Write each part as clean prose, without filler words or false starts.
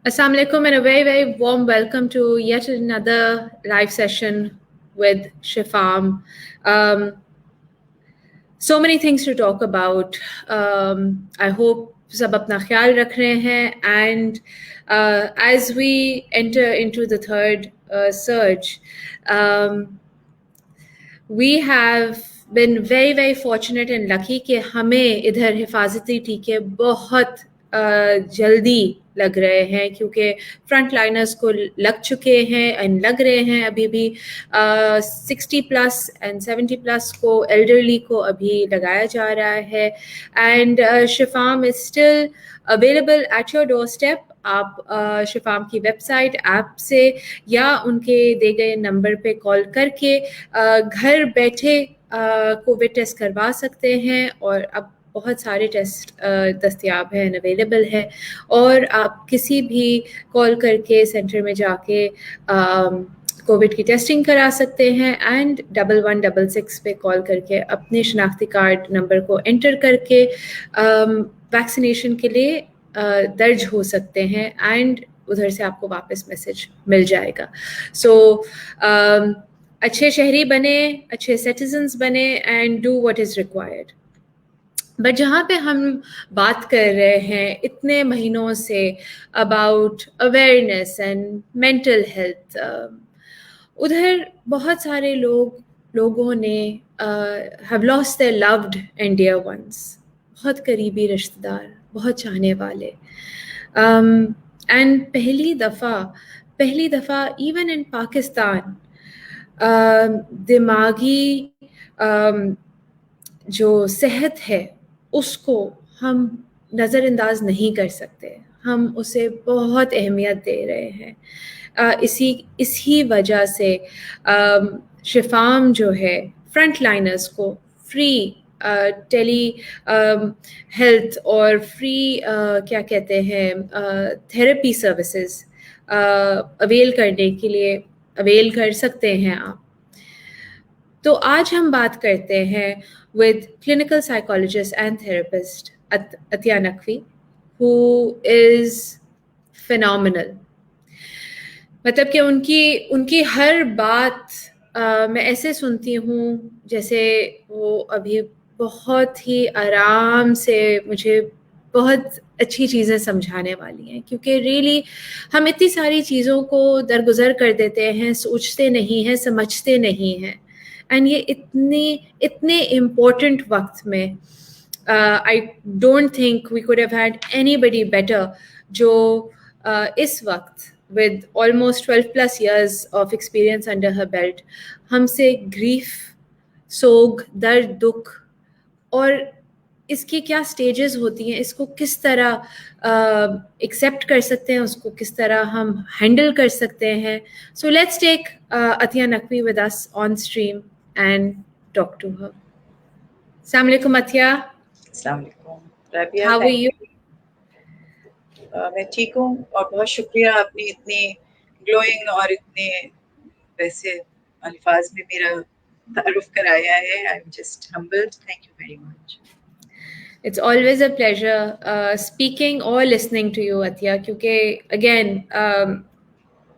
Assalamu alaikum and a very, very warm welcome to yet another live session with Shifam. So many things to talk about. I hope sab apna khayal rakh rahe hain, and as we enter into the third surge, we have been very very fortunate and lucky کہ ہمیں ادھر حفاظتی ٹیکے بہت جلدی لگ رہے ہیں کیونکہ فرنٹ لائنرز کو لگ چکے ہیں اینڈ لگ رہے ہیں ابھی بھی 60+ اینڈ 70+ کو ایلڈرلی کو ابھی لگایا جا رہا ہے اینڈ شفام is still available at your doorstep. آپ شفام کی ویب سائٹ ایپ سے یا ان کے دے گئے نمبر پہ کال کر کے گھر بیٹھے کووڈ ٹیسٹ کروا سکتے ہیں اور اب بہت سارے ٹیسٹ دستیاب ہیں اویلیبل ہے اور آپ کسی بھی کال کر کے سینٹر میں جا کے کووڈ کی ٹیسٹنگ کرا سکتے ہیں اینڈ 1166 پہ کال کر کے اپنے شناختی کارڈ نمبر کو انٹر کر کے ویکسینیشن کے لیے درج ہو سکتے ہیں اینڈ ادھر سے آپ کو واپس میسج مل جائے گا. سو اچھے شہری بنے, اچھے سٹیزنز بنے and do what is required. But جہاں پہ ہم بات کر رہے ہیں اتنے مہینوں سے about awareness and mental health, ادھر بہت سارے لوگوں نے have lost their loved and dear ones, بہت قریبی رشتہ دار, بہت چاہنے والے. اینڈ پہلی دفعہ ایون ان پاکستان دماغی جو صحت ہے اس کو ہم نظر انداز نہیں کر سکتے, ہم اسے بہت اہمیت دے رہے ہیں. اسی وجہ سے شفام جو ہے فرنٹ لائنرز کو فری ٹیلی ہیلتھ اور فری کیا کہتے ہیں تھراپی سروسز اویل کرنے کے لیے اویل کر سکتے ہیں آپ. تو آج ہم بات کرتے ہیں with clinical psychologist and therapist Atiya Naqvi, who is phenomenal. مطلب کہ ان کی ہر بات میں ایسے سنتی ہوں جیسے وہ ابھی بہت ہی آرام سے مجھے بہت اچھی چیزیں سمجھانے والی ہیں, کیونکہ ریئلی ہم اتنی ساری چیزوں کو درگزر کر دیتے ہیں, سوچتے نہیں ہیں, سمجھتے نہیں ہیں. اینڈ یہ اتنے امپورٹنٹ وقت میں I don't think we could have had anybody better جو اس وقت with almost 12+ years of experience under her belt ہم سے گریف, سوگ, درد, دکھ اور اس کی کیا سٹیجز ہوتی ہیں, اس کو کس طرح ایکسیپٹ کر سکتے ہیں, اس کو کس طرح ہم ہینڈل کر سکتے ہیں. So let's take Atiya Naqvi with us on stream and talk to her. السلام علیکم Atiya. السلام علیکم رابعہ. How are you? میں ٹھیک ہوں اور بہت شکریہ آپ نے اتنے گلوئنگ اور اتنے ویسے الفاظ میں میرا تعارف کرایا ہے. I am just humbled. Thank you very much. It's always a pleasure speaking or listening to you, Atiya, کیونکہ again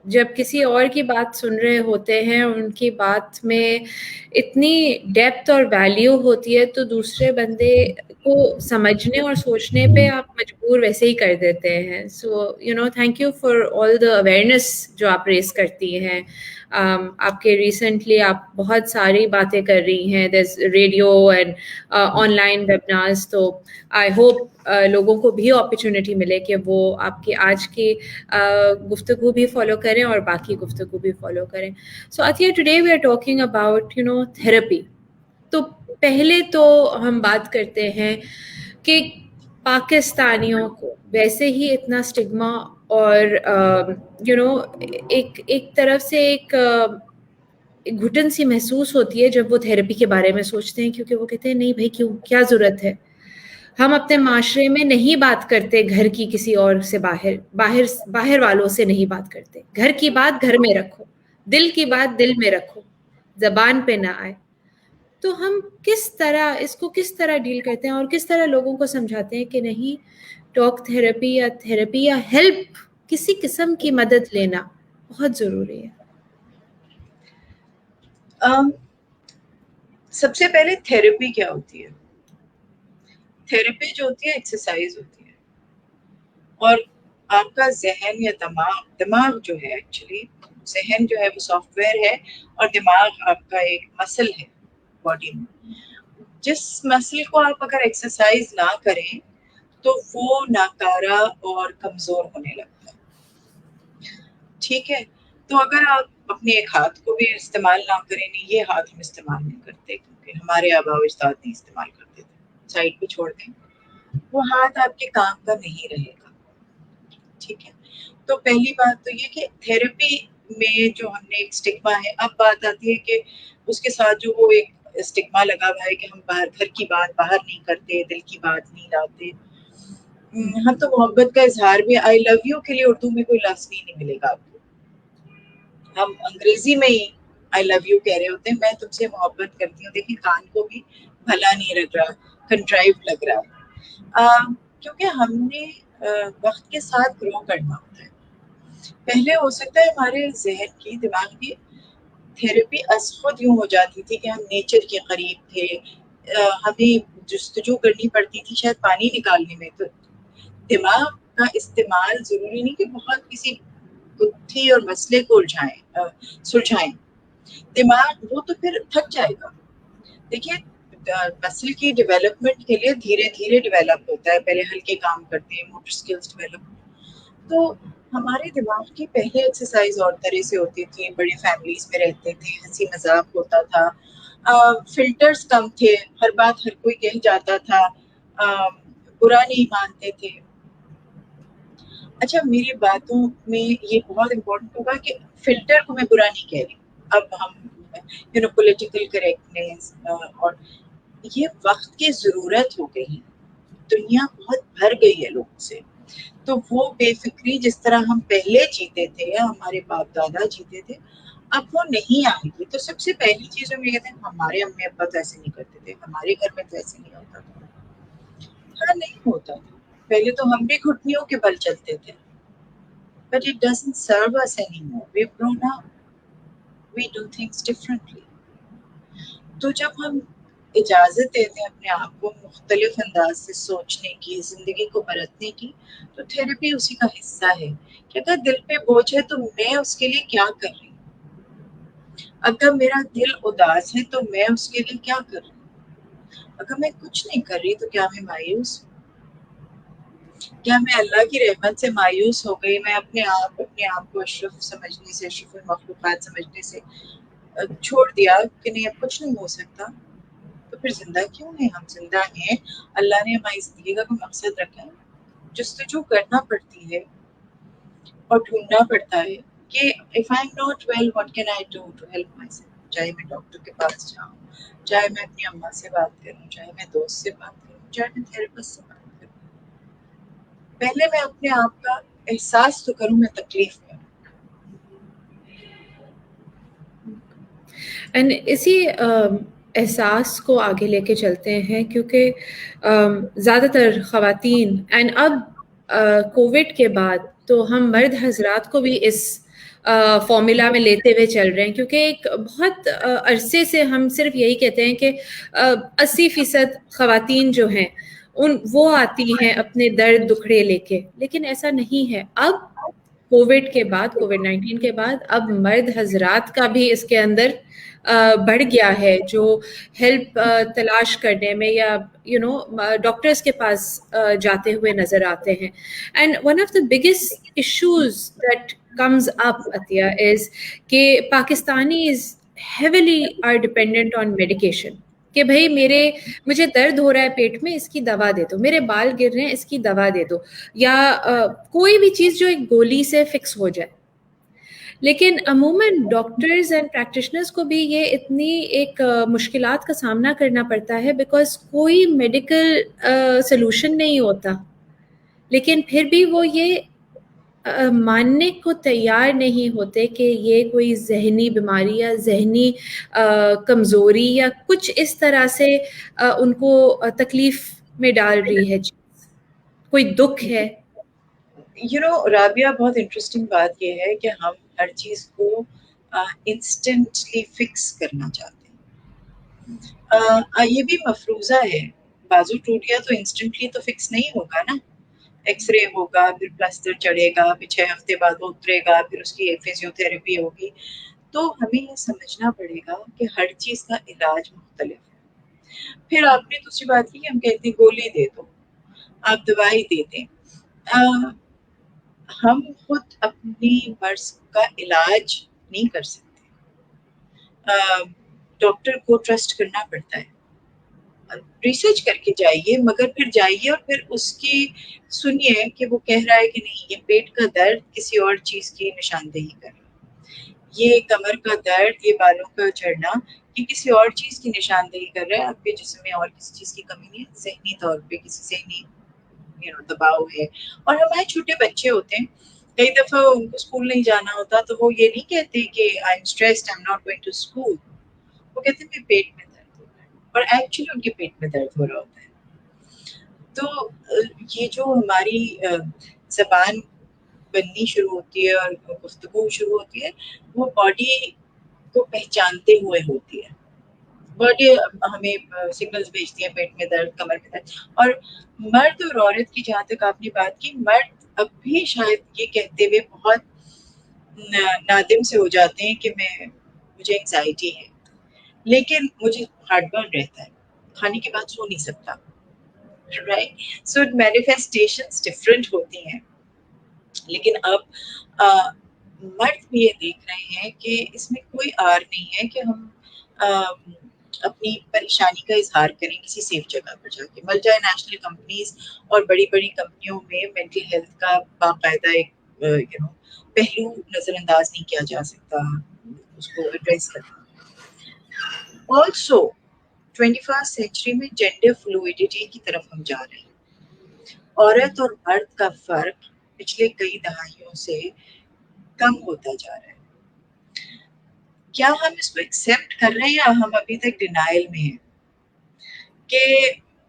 جب کسی اور کی بات سن رہے ہوتے ہیں ان کی بات میں اتنی ڈیپتھ اور ویلیو ہوتی ہے تو دوسرے بندے کو سمجھنے اور سوچنے پہ آپ مجبور ویسے ہی کر دیتے ہیں. So thank you for all the awareness جو آپ ریز کرتی ہیں. آپ کے ریسنٹلی آپ بہت ساری باتیں کر رہی ہیں, دیر ریڈیو اینڈ آن لائن ویبنارز, تو آئی ہوپ لوگوں کو بھی اپرچونیٹی ملے کہ وہ آپ کی آج کی گفتگو بھی فالو کریں اور باقی گفتگو بھی فالو کریں. So Atiya, today we are talking about therapy. تو پہلے تو ہم بات کرتے ہیں کہ پاکستانیوں کو ویسے ہی اتنا اسٹگما اور ایک طرف سے ایک گھٹن سی محسوس ہوتی ہے جب وہ تھراپی کے بارے میں سوچتے ہیں, کیونکہ وہ کہتے ہیں نہیں بھائی کیوں, کیا ضرورت ہے. ہم اپنے معاشرے میں نہیں بات کرتے گھر کی کسی اور سے, باہر والوں سے نہیں بات کرتے. گھر کی بات گھر میں رکھو, دل کی بات دل میں رکھو, زبان پہ نہ آئے. تو ہم اس کو کس طرح ڈیل کرتے ہیں اور کس طرح لوگوں کو سمجھاتے ہیں کہ نہیں ٹاک تھراپی یا ہیلپ किसी किस्म की मदद लेना बहुत ज़रूरी है। सबसे पहले थेरेपी क्या होती है? थेरेपी जो होती है एक्सरसाइज होती है, और आपका जहन या दिमाग जो है, एक्चुअली जहन जो है वो सॉफ्टवेयर है और दिमाग आपका एक मसल है बॉडी में। जिस मसल को आप अगर एक्सरसाइज ना करें तो वो नाकारा और कमजोर होने लगता है। ठीक है, तो अगर आप अपने एक हाथ को भी इस्तेमाल ना करें, नहीं ये हाथ हम इस्तेमाल नहीं करते क्योंकि हमारे आबा अजदाद नहीं इस्तेमाल करते थे, साइड पे छोड़ दें, वो हाथ आपके काम का नहीं रहेगा। ठीक है, तो पहली बात तो ये कि थेरेपी में जो हमने एक स्टिग्मा है, अब बात आती है कि उसके साथ जो वो एक स्टिग्मा लगा हुआ है कि हम बाहर घर की बात बाहर नहीं करते, दिल की बात नहीं लाते। हम तो मोहब्बत का इजहार भी आई लव यू के लिए उर्दू में कोई लफ्ज नहीं मिलेगा आपको, हम अंग्रेजी में ही आई लव यू कह रहे होते हैं, मैं तुमसे मोहब्बत करती हूँ। देखिए कान को भी भला नहीं लग रहा, कंट्राइव लग रहा है, क्योंकि हमने वक्त के साथ ग्रो करना होता है। पहले हो सकता है हमारे जहन की दिमाग की थेरेपी खुद यूं हो जाती थी कि हम नेचर के करीब थे, हमें जुस्तजू करनी पड़ती थी शायद पानी निकालने में, तो दिमाग का इस्तेमाल जरूरी नहीं कि बहुत किसी गुत्थी और मसले को सुलझाएं। दिमाग वो तो फिर थक जाएगा। देखिए मसल की डेवलपमेंट के लिए धीरे धीरे डेवलप होता है, पहले हल्के काम करते हैं, मोटर स्किल्स डेवलप। तो हमारे दिमाग की पहले एक्सरसाइज और तरह से होती थी, बड़ी फैमिलीज में रहते थे, हंसी मजाक होता था, फिल्टर्स कम थे, हर बात हर कोई कह जाता था, बुरा नहीं मानते थे। अच्छा, मेरी बातों में ये बहुत इम्पोर्टेंट होगा कि फिल्टर को मैं बुरा नहीं कह रही। अब हम पॉलिटिकल करेक्टनेस और ये वक्त की जरूरत हो गई है, दुनिया बहुत भर गई है लोगों से, तो वो बेफिक्री जिस तरह हम पहले जीते थे या हमारे बाप दादा जीते थे, अब वो नहीं आएगी। तो सबसे पहली चीज हम ये कहते हैं हमारे अम्मी अब्बा तो ऐसे नहीं करते थे, हमारे घर में तो ऐसे नहीं होता था। हाँ, नहीं होता था, पहले तो हम भी घुटनियों के बल चलते थे, but it doesn't serve us anymore. We've grown up. We do things differently. तो जब हम इजाजत देते हैं अपने आप को मुख्तलिफ अंदाज से सोचने की, जिंदगी को बरतने की, तो थेरेपी उसी का हिस्सा है कि अगर दिल पे बोझ है तो मैं उसके लिए क्या कर रही हूँ। अगर मेरा दिल उदास है तो मैं उसके लिए क्या कर रही हूँ। अगर मैं कुछ नहीं कर रही तो क्या मैं मायूस, क्या मैं अल्लाह की रहमत से मायूस हो गई, मैं अपने आप को अशरफ समझने से, अशरफुल मखलूकात समझने से छोड़ दिया कि नहीं अब कुछ नहीं हो सकता, तो फिर जिंदा क्यों है? हम जिंदा हैं, अल्लाह ने हमारी जिंदगी का कोई मकसद रखा है। जुस्तजू करना पड़ती है और ढूंढना पड़ता है कि if I am not well what can I do to help myself. चाहे मैं डॉक्टर के पास जाऊँ, चाहे मैं अपनी अम्मा से बात करूँ, चाहे मैं दोस्त से बात करूँ, चाहे मैं थेरेपिस्ट से बात करूँ, पहले मैं अपने आप का एहसास तो करूँ मैं तकलीफ में। एंड इसी एहसास को आगे लेके चलते हैं, क्योंकि ज़्यादातर ख़वातीन एंड अब कोविड के बाद तो हम मर्द हजरात को भी इस फॉर्मूला में लेते हुए चल रहे हैं, क्योंकि एक बहुत अरसे से हम सिर्फ यही कहते हैं कि 80% ख़वातीन जो हैं वो आती हैं अपने दर्द दुखड़े लेके, लेकिन ऐसा नहीं है। अब कोविड के बाद, कोविड-19 के बाद अब मर्द हजरात का भी इसके अंदर बढ़ गया है, जो हेल्प तलाश करने में या डॉक्टर्स के पास जाते हुए नजर आते हैं। And one of the biggest issues that comes up, Atiya, is कि Pakistanis heavily are dependent on medication, कि भाई मुझे दर्द हो रहा है पेट में, इसकी दवा दे दो, मेरे बाल गिर रहे हैं, इसकी दवा दे दो, या कोई भी चीज़ जो एक गोली से फिक्स हो जाए। लेकिन अमूमन डॉक्टर्स एंड प्रैक्टिशनर्स को भी ये इतनी एक मुश्किलात का सामना करना पड़ता है, बिकॉज कोई मेडिकल सलूशन नहीं होता, लेकिन फिर भी वो ये मानने को तैयार नहीं होते कि ये कोई ज़हनी बीमारी या ज़हनी कमज़ोरी या कुछ इस तरह से उनको तकलीफ़ में डाल रही है, कोई दुख है। رابعہ بہت انٹرسٹنگ بات یہ ہے کہ ہم ہر چیز کو انسٹنٹلی فکس کرنا چاہتے ہیں. یہ بھی مفروضہ ہے. بازو ٹوٹ گیا تو انسٹنٹلی تو فکس نہیں ہوگا نا. ایکس رے ہوگا, پھر پلاسٹر چڑھے گا, پھر 6 ہفتے بعد وہ اترے گا, پھر اس کی فزیو تھراپی ہوگی. تو ہمیں یہ سمجھنا پڑے گا کہ ہر چیز کا علاج مختلف ہے. پھر آپ نے دوسری بات کی کہ ہم کہتے ہیں گولی دے دو, آپ دوائی دے دیں. ہم خود اپنی مرض کا علاج نہیں کر سکتے. ڈاکٹر کو ٹرسٹ کرنا پڑتا ہے. ریسرچ کر کے جائیے, مگر پھر جائیے اور پھر اس کی سنیے کہ وہ کہہ رہا ہے کہ نہیں یہ پیٹ کا درد کسی اور چیز کی نشاندہی کر رہا ہے, یہ کمر کا درد, یہ بالوں کا جھڑنا یہ کسی اور چیز کی نشاندہی کر رہا ہے. آپ کے جسم میں اور کسی چیز کی کمی نہیں ہے, ذہنی طور پہ کسی ذہنی دباؤ ہے. اور ہمارے چھوٹے بچے ہوتے ہیں, کئی دفعہ ان کو اسکول نہیں جانا ہوتا تو وہ یہ نہیں کہتے کہ I am stressed, I am not going to school. وہ کہتے ہیں میرے پیٹ میں درد ہو رہا ہے, اور ایکچولی ان کے پیٹ میں درد ہو رہا ہوتا ہے. تو یہ جو ہماری زبان بننی شروع ہوتی ہے اور گفتگو شروع ہوتی ہے, وہ باڈی کو پہچانتے ہوئے ہوتی ہے. باڈی ہمیں سگنلز بھیجتی ہے, پیٹ میں درد, کمر میں درد. اور مرد اور عورت کی جہاں تک آپ نے بات کی, مرد اب بھی شاید یہ کہتے ہوئے بہت نادم سے ہو جاتے ہیں کہ مجھے انگزائٹی ہے, لیکن مجھے ہارٹ برن رہتا ہے, کھانے کے بعد سو نہیں سکتا. رائٹ, سو مینیفیسٹیشنز ڈفرینٹ ہوتی ہیں. لیکن اب مرد بھی یہ دیکھ رہے ہیں کہ اس میں کوئی آر نہیں ہے کہ ہم اپنی پریشانی کا اظہار کریں کسی سیف جگہ پر جا کے. ملٹی نیشنل کمپنیز اور بڑی بڑی کمپنیوں میں مینٹل ہیلتھ کا باقاعدہ ایک پہلو نظر انداز نہیں کیا جا سکتا, اس کو ایڈریس کرنا. آلسو 21st سینچری میں جینڈر فلوئڈٹی کی طرف ہم جا رہے ہیں. عورت اور مرد کا فرق پچھلے کئی دہائیوں سے کم ہوتا جا رہا ہے. کیا ہم اس کو ایکسپٹ کر رہے ہیں یا ہم ابھی تک ڈینائل میں ہیں کہ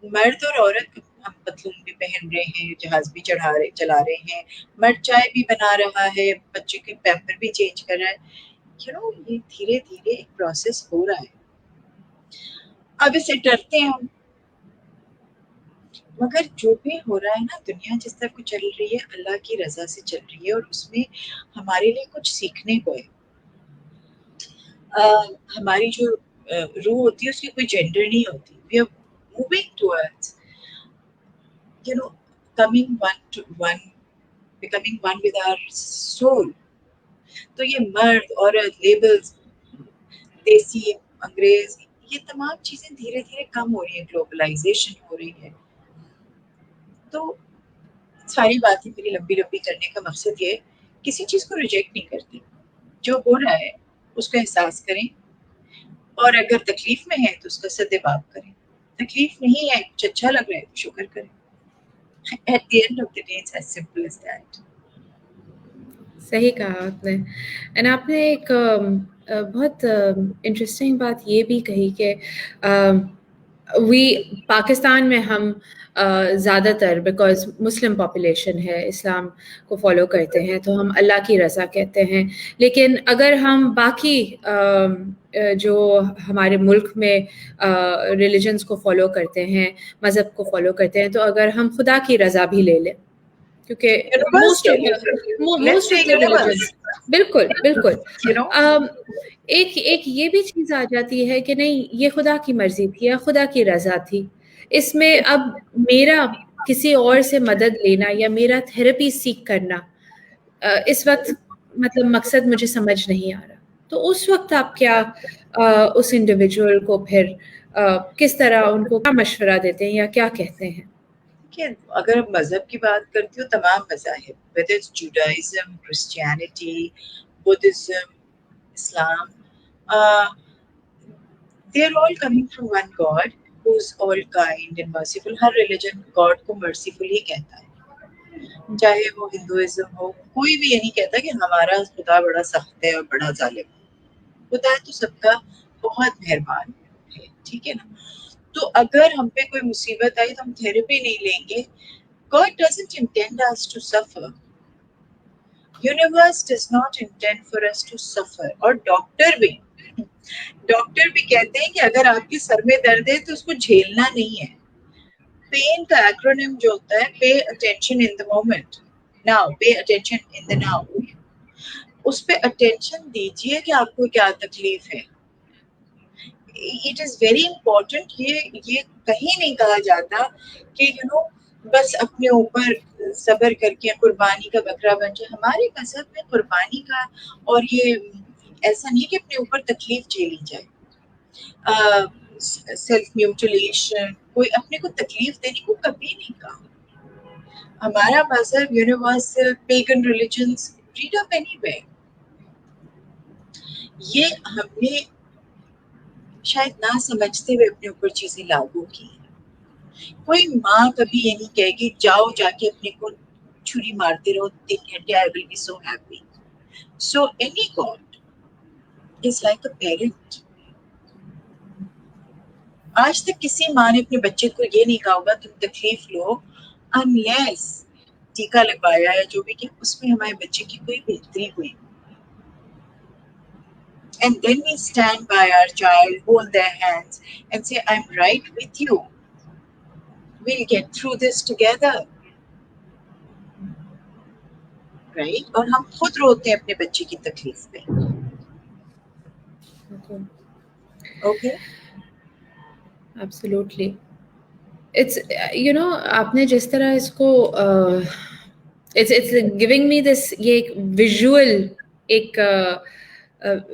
مرد اور عورت, ہم پتلون بھی پہن رہے ہیں, جہاز بھی چلا رہے ہیں, مرد چائے بھی بنا رہا ہے, بچے کے پیمپر بھی چینج کر رہا ہے. یہ دھیرے دھیرے ایک پروسیس ہو رہا ہے. اب اسے ڈرتے ہیں ہم, مگر جو بھی ہو رہا ہے نا, دنیا جس طرح کو چل رہی ہے اللہ کی رضا سے چل رہی ہے, اور اس میں ہمارے لیے کچھ سیکھنے کو ہے. ہماری جو روح ہوتی ہے اس کی کوئی جینڈر نہیں ہوتی. We are moving towards coming one to one, becoming one with our soul. تو یہ مرد عورت لیبلز, دیسی انگریز, یہ تمام چیزیں دھیرے دھیرے کم ہو رہی ہیں, گلوبلائزیشن ہو رہی ہے. تو ساری باتیں میری لمبی لمبی کرنے کا مقصد یہ کسی چیز کو ریجیکٹ نہیں کرتی. جو ہو رہا ہے اس کا احساس کریں, اور اگر تکلیف میں ہے تو اس کا صدباب کریں. تکلیف نہیں ہے, کچھ اچھا لگ رہا ہے تو شکر کریں. At the end of the day, it's as simple as that. صحیح کہا آپ نے. اینڈ آپ نے ایک بہت انٹرسٹنگ بات یہ بھی کہی کہ پاکستان میں ہم زیادہ تر بیکاز مسلم پاپولیشن ہے, اسلام کو فالو کرتے ہیں, تو ہم اللہ کی رضا کہتے ہیں. لیکن اگر ہم باقی جو ہمارے ملک میں ریلیجنس کو فالو کرتے ہیں, مذہب کو فالو کرتے ہیں, تو اگر ہم خدا کی رضا بھی لے لیں, کیونکہ موسٹ آف دا ریلیجنس, بالکل بالکل, ایک یہ بھی چیز آ جاتی ہے کہ نہیں یہ خدا کی مرضی تھی یا خدا کی رضا تھی. اس میں اب میرا کسی اور سے مدد لینا یا میرا تھراپی سیکھ کرنا اس وقت مطلب مقصد مجھے سمجھ نہیں آ رہا. تو اس وقت آپ کیا اس انڈیویجول کو پھر کس طرح ان کو کیا مشورہ دیتے ہیں یا کیا کہتے ہیں؟ کہ اگر مذہب کی بات کرتی ہوں, تمام مذاہب, whether it's Judaism, Christianity, Buddhism, Islam, they're all coming from one God who's all kind and merciful. Hare religion God کو مرسیفل ہی کہتا ہے, چاہے وہ ہندوازم ہو. کوئی بھی یہ نہیں کہتا کہ ہمارا خدا بڑا سخت ہے اور بڑا ظالم. خدا تو سب کا بہت مہربان ہے, ٹھیک ہے نا. تو اگر ہم پہ کوئی مصیبت آئی تو ہم تھراپی نہیں لیں گے. God doesn't intend us to suffer. Universe does not intend for us to suffer. और डॉक्टर भी कहते हैं कि अगर आपके सर में दर्द है तो उसको झेलना नहीं है. पेन का एक्रोनिम जो होता है pay attention in the moment, now pay attention in the now. उस पे अटेंशन दीजिए कि आपको क्या तकलीफ है. It is very important. ये कहीं नहीं कहा जाता कि बस अपने ऊपर सब्र करके कुर्बानी का बकरा बन जाए. हमारे मजहब में कुर्बानी का और ये ऐसा नहीं कि अपने ऊपर तकलीफ झेली जाए. सेल्फ म्यूटिलेशन, कोई अपने को तकलीफ देने को कभी नहीं कहा. हमारा मजहब universal, pagan religions, freedom anywhere, ये हमने शायद ना समझते हुए अपने ऊपर चीजें लागू की. कोई माँ कभी ये नहीं कहेगी जाओ जाके अपने को छुरी मारते रहो 3 घंटे, I will be so happy. So any God is like a parent. आज तक किसी माँ ने अपने बच्चे को ये नहीं कहा होगा तुम तकलीफ लो, अनलेस टीका लगवाया या जो भी कि उसमें हमारे बच्चे की कोई बेहतरी हुई. And then we stand by our child, hold their hands and say, I'm right with you. We'll get through this together. Right? और हम खुद रोते हैं अपने बच्चे की तकलीफ पे. Okay? Absolutely. It's आपने जिस तरह इसको it's giving me this ये एक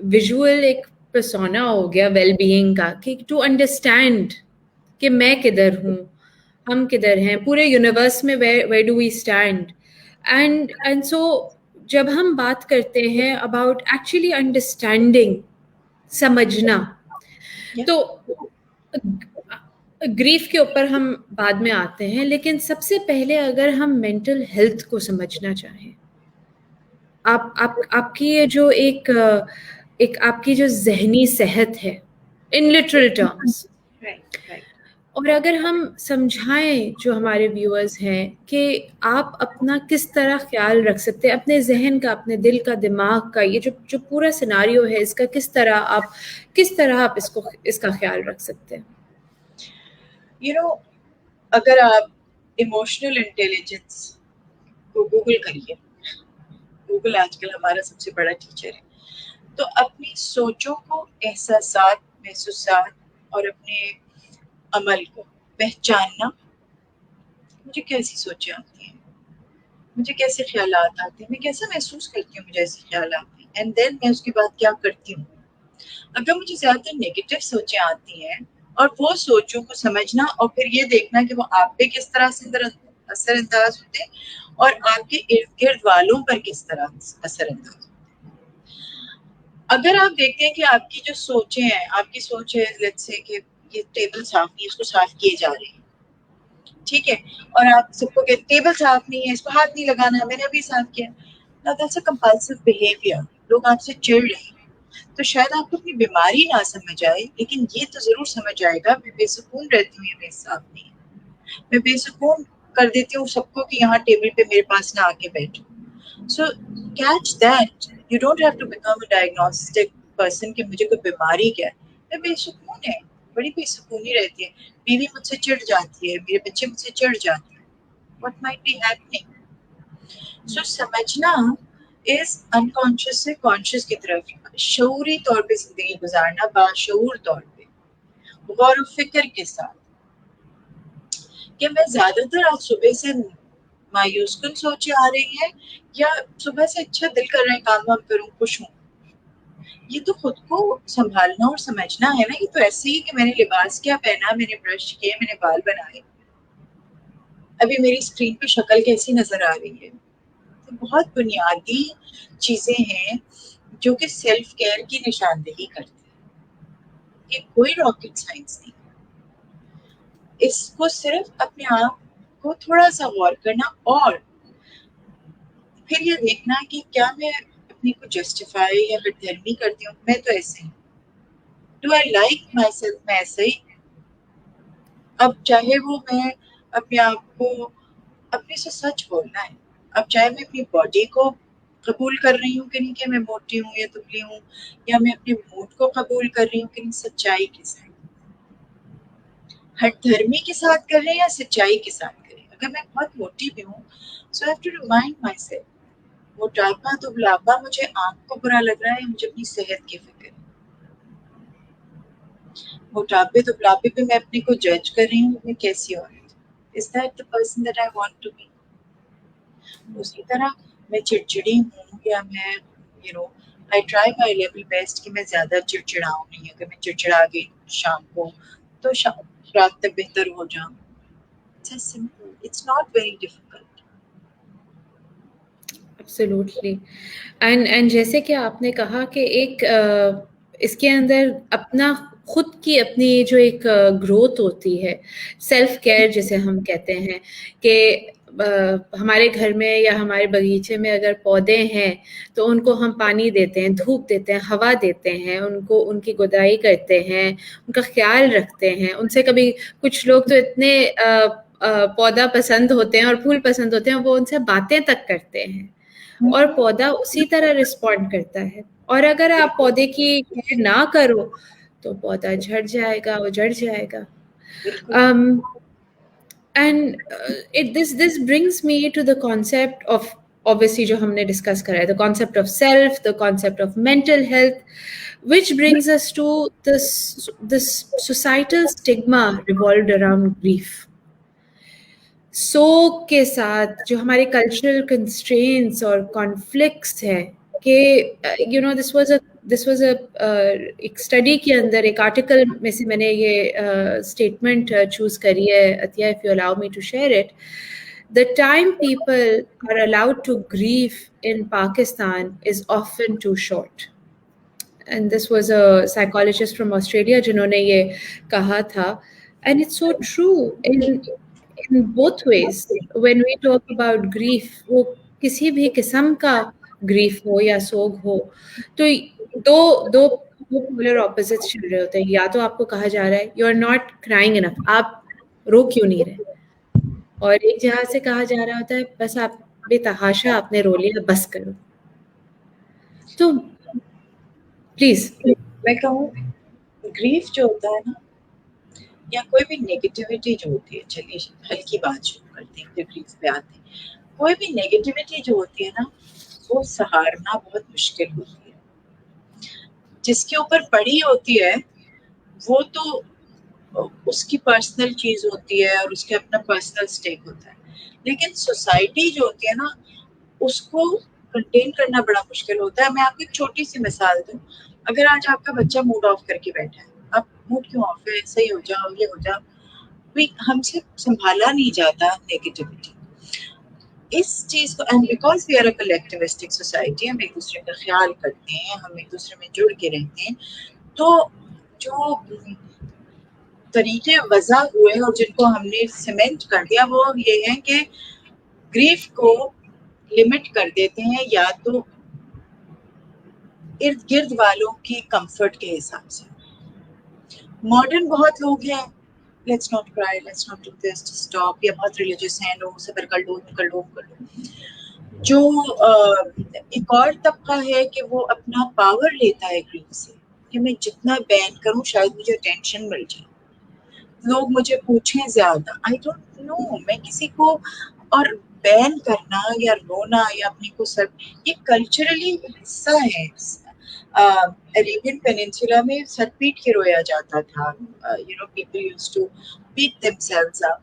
विजुअल एक persona हो गया well-being का, कि to understand कि मैं किधर हूँ, हम किधर हैं, पूरे यूनिवर्स में where do we stand, and so जब हम बात करते हैं about actually understanding, समझना, तो ग्रीफ के ऊपर हम बाद में आते हैं, लेकिन सबसे पहले अगर हम मेंटल हेल्थ को समझना चाहें, आपकी ये जो एक आपकी जो ज़हनी सेहत है इन लिटरल टर्म्स, और अगर हम समझाएं जो हमारे व्यूअर्स हैं कि आप अपना किस तरह ख्याल रख सकते हैं, अपने जहन का, अपने दिल का, दिमाग का, ये जो पूरा सिनारियो है इसका किस तरह आप इसका ख्याल रख सकते हैं. अगर आप इमोशनल इंटेलिजेंस को गूगल करिए, गूगल आजकल हमारा सबसे बड़ा टीचर है, तो अपनी सोचों को, एहसासात, महसूसात और अपने अमल को पहचानना. मुझे कैसी सोचें आती हैं, मुझे कैसे ख्यालात आते हैं, मैं कैसा महसूस करती हूँ मुझे ऐसे ख्याल आते हैं, एंड देन मैं उसके बाद क्या करती हूँ. अगर मुझे ज्यादातर नेगेटिव सोचें आती हैं, और वो सोचों को समझना और फिर ये देखना कि वो आप पे किस तरह से असरअंदाज होते हैं और आपके इर्द गिर्द वालों पर किस तरह असरअंदाज होते हैं. अगर आप देखते हैं कि आपकी जो सोचें हैं, आपकी सोच है लेट्स से कि ये टेबल साफ नहीं, इसको साफ किए जा रहे हैं, ठीक है, और आप सबको कहते टेबल साफ नहीं है, इसको हाथ नहीं लगाना, मैंने अभी साफ किया. Now that's a compulsive behavior. लोग आपसे चिढ़ रहे हैं, तो शायद आपको अपनी बीमारी ना समझ आए, लेकिन ये तो जरूर समझ आएगा मैं बेसुकून रहती हूँ, ये मेरे साथ नहीं है, मैं बेसुकून कर देती हूँ सबको कि यहाँ टेबल पे मेरे पास ना आके बैठो. So catch that. You don't have to become a diagnostic person कि मुझे कोई बीमारी क्या है. मैं बेसुकून है, बड़ी बेसुकूनी रहती है, बीवी मुझसे चिढ़ जाती है, मेरे बच्चे मुझसे चिढ़ जाते हैं. What might be happening? So समझना इस अनकॉन्शियस से कॉन्शियस की तरफ शऊरी तौर पे जिंदगी गुजारना, बाशऊर तौर पे, गौर व फिक्र के साथ. कि मैं ज्यादातर आज सुबह से मायूस कुन सोचे आ रही है या सुबह से अच्छा दिल कर रहा है काम वाम करूं, खुश हूं. ये तो खुद को संभालना और समझना है ना. ये तो ऐसे ही कि मैंने लिबास क्या पहना, मैंने ब्रश किए, मैंने बाल बनाए, अभी मेरी स्क्रीन पे शक्ल कैसी नजर आ रही है. तो बहुत बुनियादी चीजें हैं जो कि सेल्फ केयर की निशानदेही करती है. ये कोई रॉकेट साइंस नहीं. इसको सिर्फ अपने आप को थोड़ा सा गौर करना और फिर ये देखना कि क्या मैं अपने को जस्टिफाई या हठधर्मी करती हूँ. मैं तो ऐसे ही, do I like myself, मैं ऐसे ही. अब चाहे वो मैं अपने आप को अपने से सच बोलना है, अब चाहे मैं अपनी बॉडी को قبول کر رہی ہوں کہ نہیں کہ میں موٹی ہوں یا دبلی ہوں, یا میں اپنے موڈ کو قبول کر رہی ہوں کہ نہیں سچائی کے ساتھ, ہر دھرمی کے ساتھ کر رہے ہیں یا سچائی کے ساتھ کر رہے ہیں. اگر میں بہت موٹی بھی ہوں, so have to remind myself, موٹاپا دبلاپا مجھے آنکھ کو برا لگ رہا ہے, مجھے اپنی صحت کی فکر ہے. موٹاپے دبلاپے پہ میں اپنے کو جج کر رہی ہوں میں کیسی عورت, is that the person that I want to be. اسی طرح میں چڑچڑی ہوں یا میں I try my level best کہ میں زیادہ چڑچڑاؤں نہیں. اگر میں چڑچڑا گئی شام کو تو رات تک بہتر ہو جاؤں. It's as simple. It's not very difficult. Absolutely. And جیسے کہ آپ نے کہا کہ ایک اس کے اندر اپنا خود کی اپنی جو ایک گروتھ ہوتی ہے, سیلف کیئر جسے ہم کہتے ہیں, کہ ہمارے گھر میں یا ہمارے باغیچے میں اگر پودے ہیں تو ان کو ہم پانی دیتے ہیں, دھوپ دیتے ہیں, ہوا دیتے ہیں, ان کی گدائی کرتے ہیں, ان کا خیال رکھتے ہیں. ان سے کبھی کچھ لوگ تو اتنے پودا پسند ہوتے ہیں اور پھول پسند ہوتے ہیں, وہ ان سے باتیں تک کرتے ہیں اور پودا اسی طرح رسپونڈ کرتا ہے. اور اگر آپ پودے کی کیئر نہ کرو تو پودا جھڑ جائے گا, اجڑ جائے گا. And this brings me to the concept of, obviously جو ہم نے ڈسکس کرا ہے, the concept of self, the concept of mental health, which brings us to this societal stigma revolved around grief. سوگ کے ساتھ جو ہمارے کلچرل کنسٹرینٹس اور کانفلکٹس ہیں, کہ دس واز اے ایک اسٹڈی کے اندر ایک آرٹیکل میں سے میں نے یہ اسٹیٹمنٹ چوز کری ہے, Atiya, if you allow me to share it. The time people are allowed to grieve in Pakistan is often too short. And this was a psychologist from Australia جنہوں نے یہ کہا تھا. And it's so true in both ways. When we talk about grief, وہ کسی بھی قسم کا grief ہو یا سوگ ہو, تو دو polar opposites چل رہے ہوتے ہیں. یا تو آپ کو کہا جا رہا ہے you are not crying enough, آپ رو کیوں نہیں رہے, اور ایک جہاز سے کہا جا رہا ہوتا ہے بس آپ بے تحاشا آپ نے رو لیا, بس کرو. تو پلیز. میں کہوں گریف جو ہوتا ہے نا, یا کوئی بھی نیگیٹیوٹی جو ہوتی ہے, چلیے ہلکی بات شروع کرتے ہیں پھر گریف پہ آتے ہیں. کوئی بھی نیگیٹیوٹی جو ہوتی ہے نا, وہ سہارنا بہت مشکل ہوتی ہے. جس کے اوپر پڑی ہوتی ہے وہ تو اس کی پرسنل چیز ہوتی ہے اور اس کے اپنا پرسنل اسٹیک ہوتا ہے, لیکن سوسائٹی جو ہوتی ہے نا اس کو کنٹین کرنا بڑا مشکل ہوتا ہے. میں آپ کو ایک چھوٹی سی مثال دوں. اگر آج آپ کا بچہ موڈ آف کر کے بیٹھا ہے, آپ موڈ کیوں آف ہے, صحیح ہو جاؤ, یہ ہو جاؤ, ہم سے سنبھالا نہیں جاتا نیگیٹیوٹی اس چیز کو. And because we are a collectivistic society, ہم ایک دوسرے کا خیال کرتے ہیں, ہم ایک دوسرے میں جڑ کے رہتے ہیں, تو جو طریقے وضع ہوئے اور جن کو ہم نے سیمنٹ کر دیا وہ یہ ہے کہ گریف کو لمٹ کر دیتے ہیں یا تو ارد گرد والوں کی کمفرٹ کے حساب سے. ماڈرن بہت لوگ ہیں, لیٹس ناٹ کرائی, let's not do this, stop, یا بہت ریلیجیس ہیں لوگ, صبر کر لو, کر لو, کر لو. جو ایک اور طبقہ ہے کہ وہ اپنا پاور لیتا ہے گریف سے, کہ میں جتنا بین کروں شاید مجھے ٹینشن مل جائے, لوگ مجھے پوچھیں زیادہ. آئی ڈونٹ نو, میں کسی کو, اور بین کرنا یا رونا یا اپنے کو سر, یہ کلچرلی حصہ ہے. عربین پیننسولا میں سر پیٹ کے رویا جاتا تھا. People used to beat themselves up.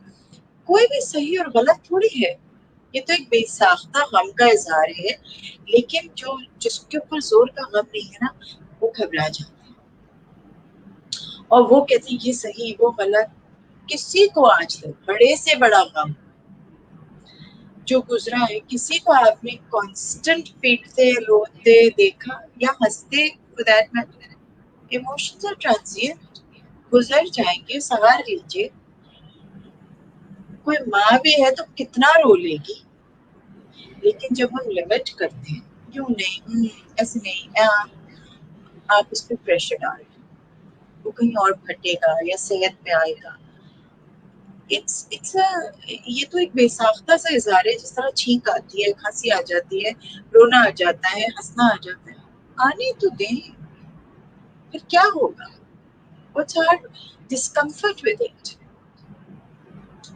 کوئی بھی صحیح اور غلط تھوڑی ہے, یہ تو ایک بے ساختہ غم کا اظہار ہے. لیکن جس کے اوپر زور کا غم نہیں ہے نا, وہ گھبرا جاتا ہے اور وہ کہتی یہ صحیح وہ غلط. کسی کو آج تک بڑے سے بڑا غم جو گزرا ہے, کسی کو آپ نے کانسٹنٹ پیٹتے روتے دیکھا یا ہنستے؟ for that matter, emotions are transient, گزر جائیں گے, سنوار لیجیے. کوئی ماں بھی ہے تو کتنا رو لے گی, لیکن جب ہم لمٹ کرتے ہیں, کیوں نہیں, ایسے نہیں, آپ اس پہ پریشر ڈال رہے ہیں, وہ کہیں اور پھٹے گا یا صحت پہ آئے گا. ये तो एक बेसाख्ता सा इज़हार है, जिस तरह छींक आती है, खांसी आ जाती है, रोना आ जाता है, हंसना आ जाता है, आने तो दें, फिर क्या होगा? What's our discomfort with it?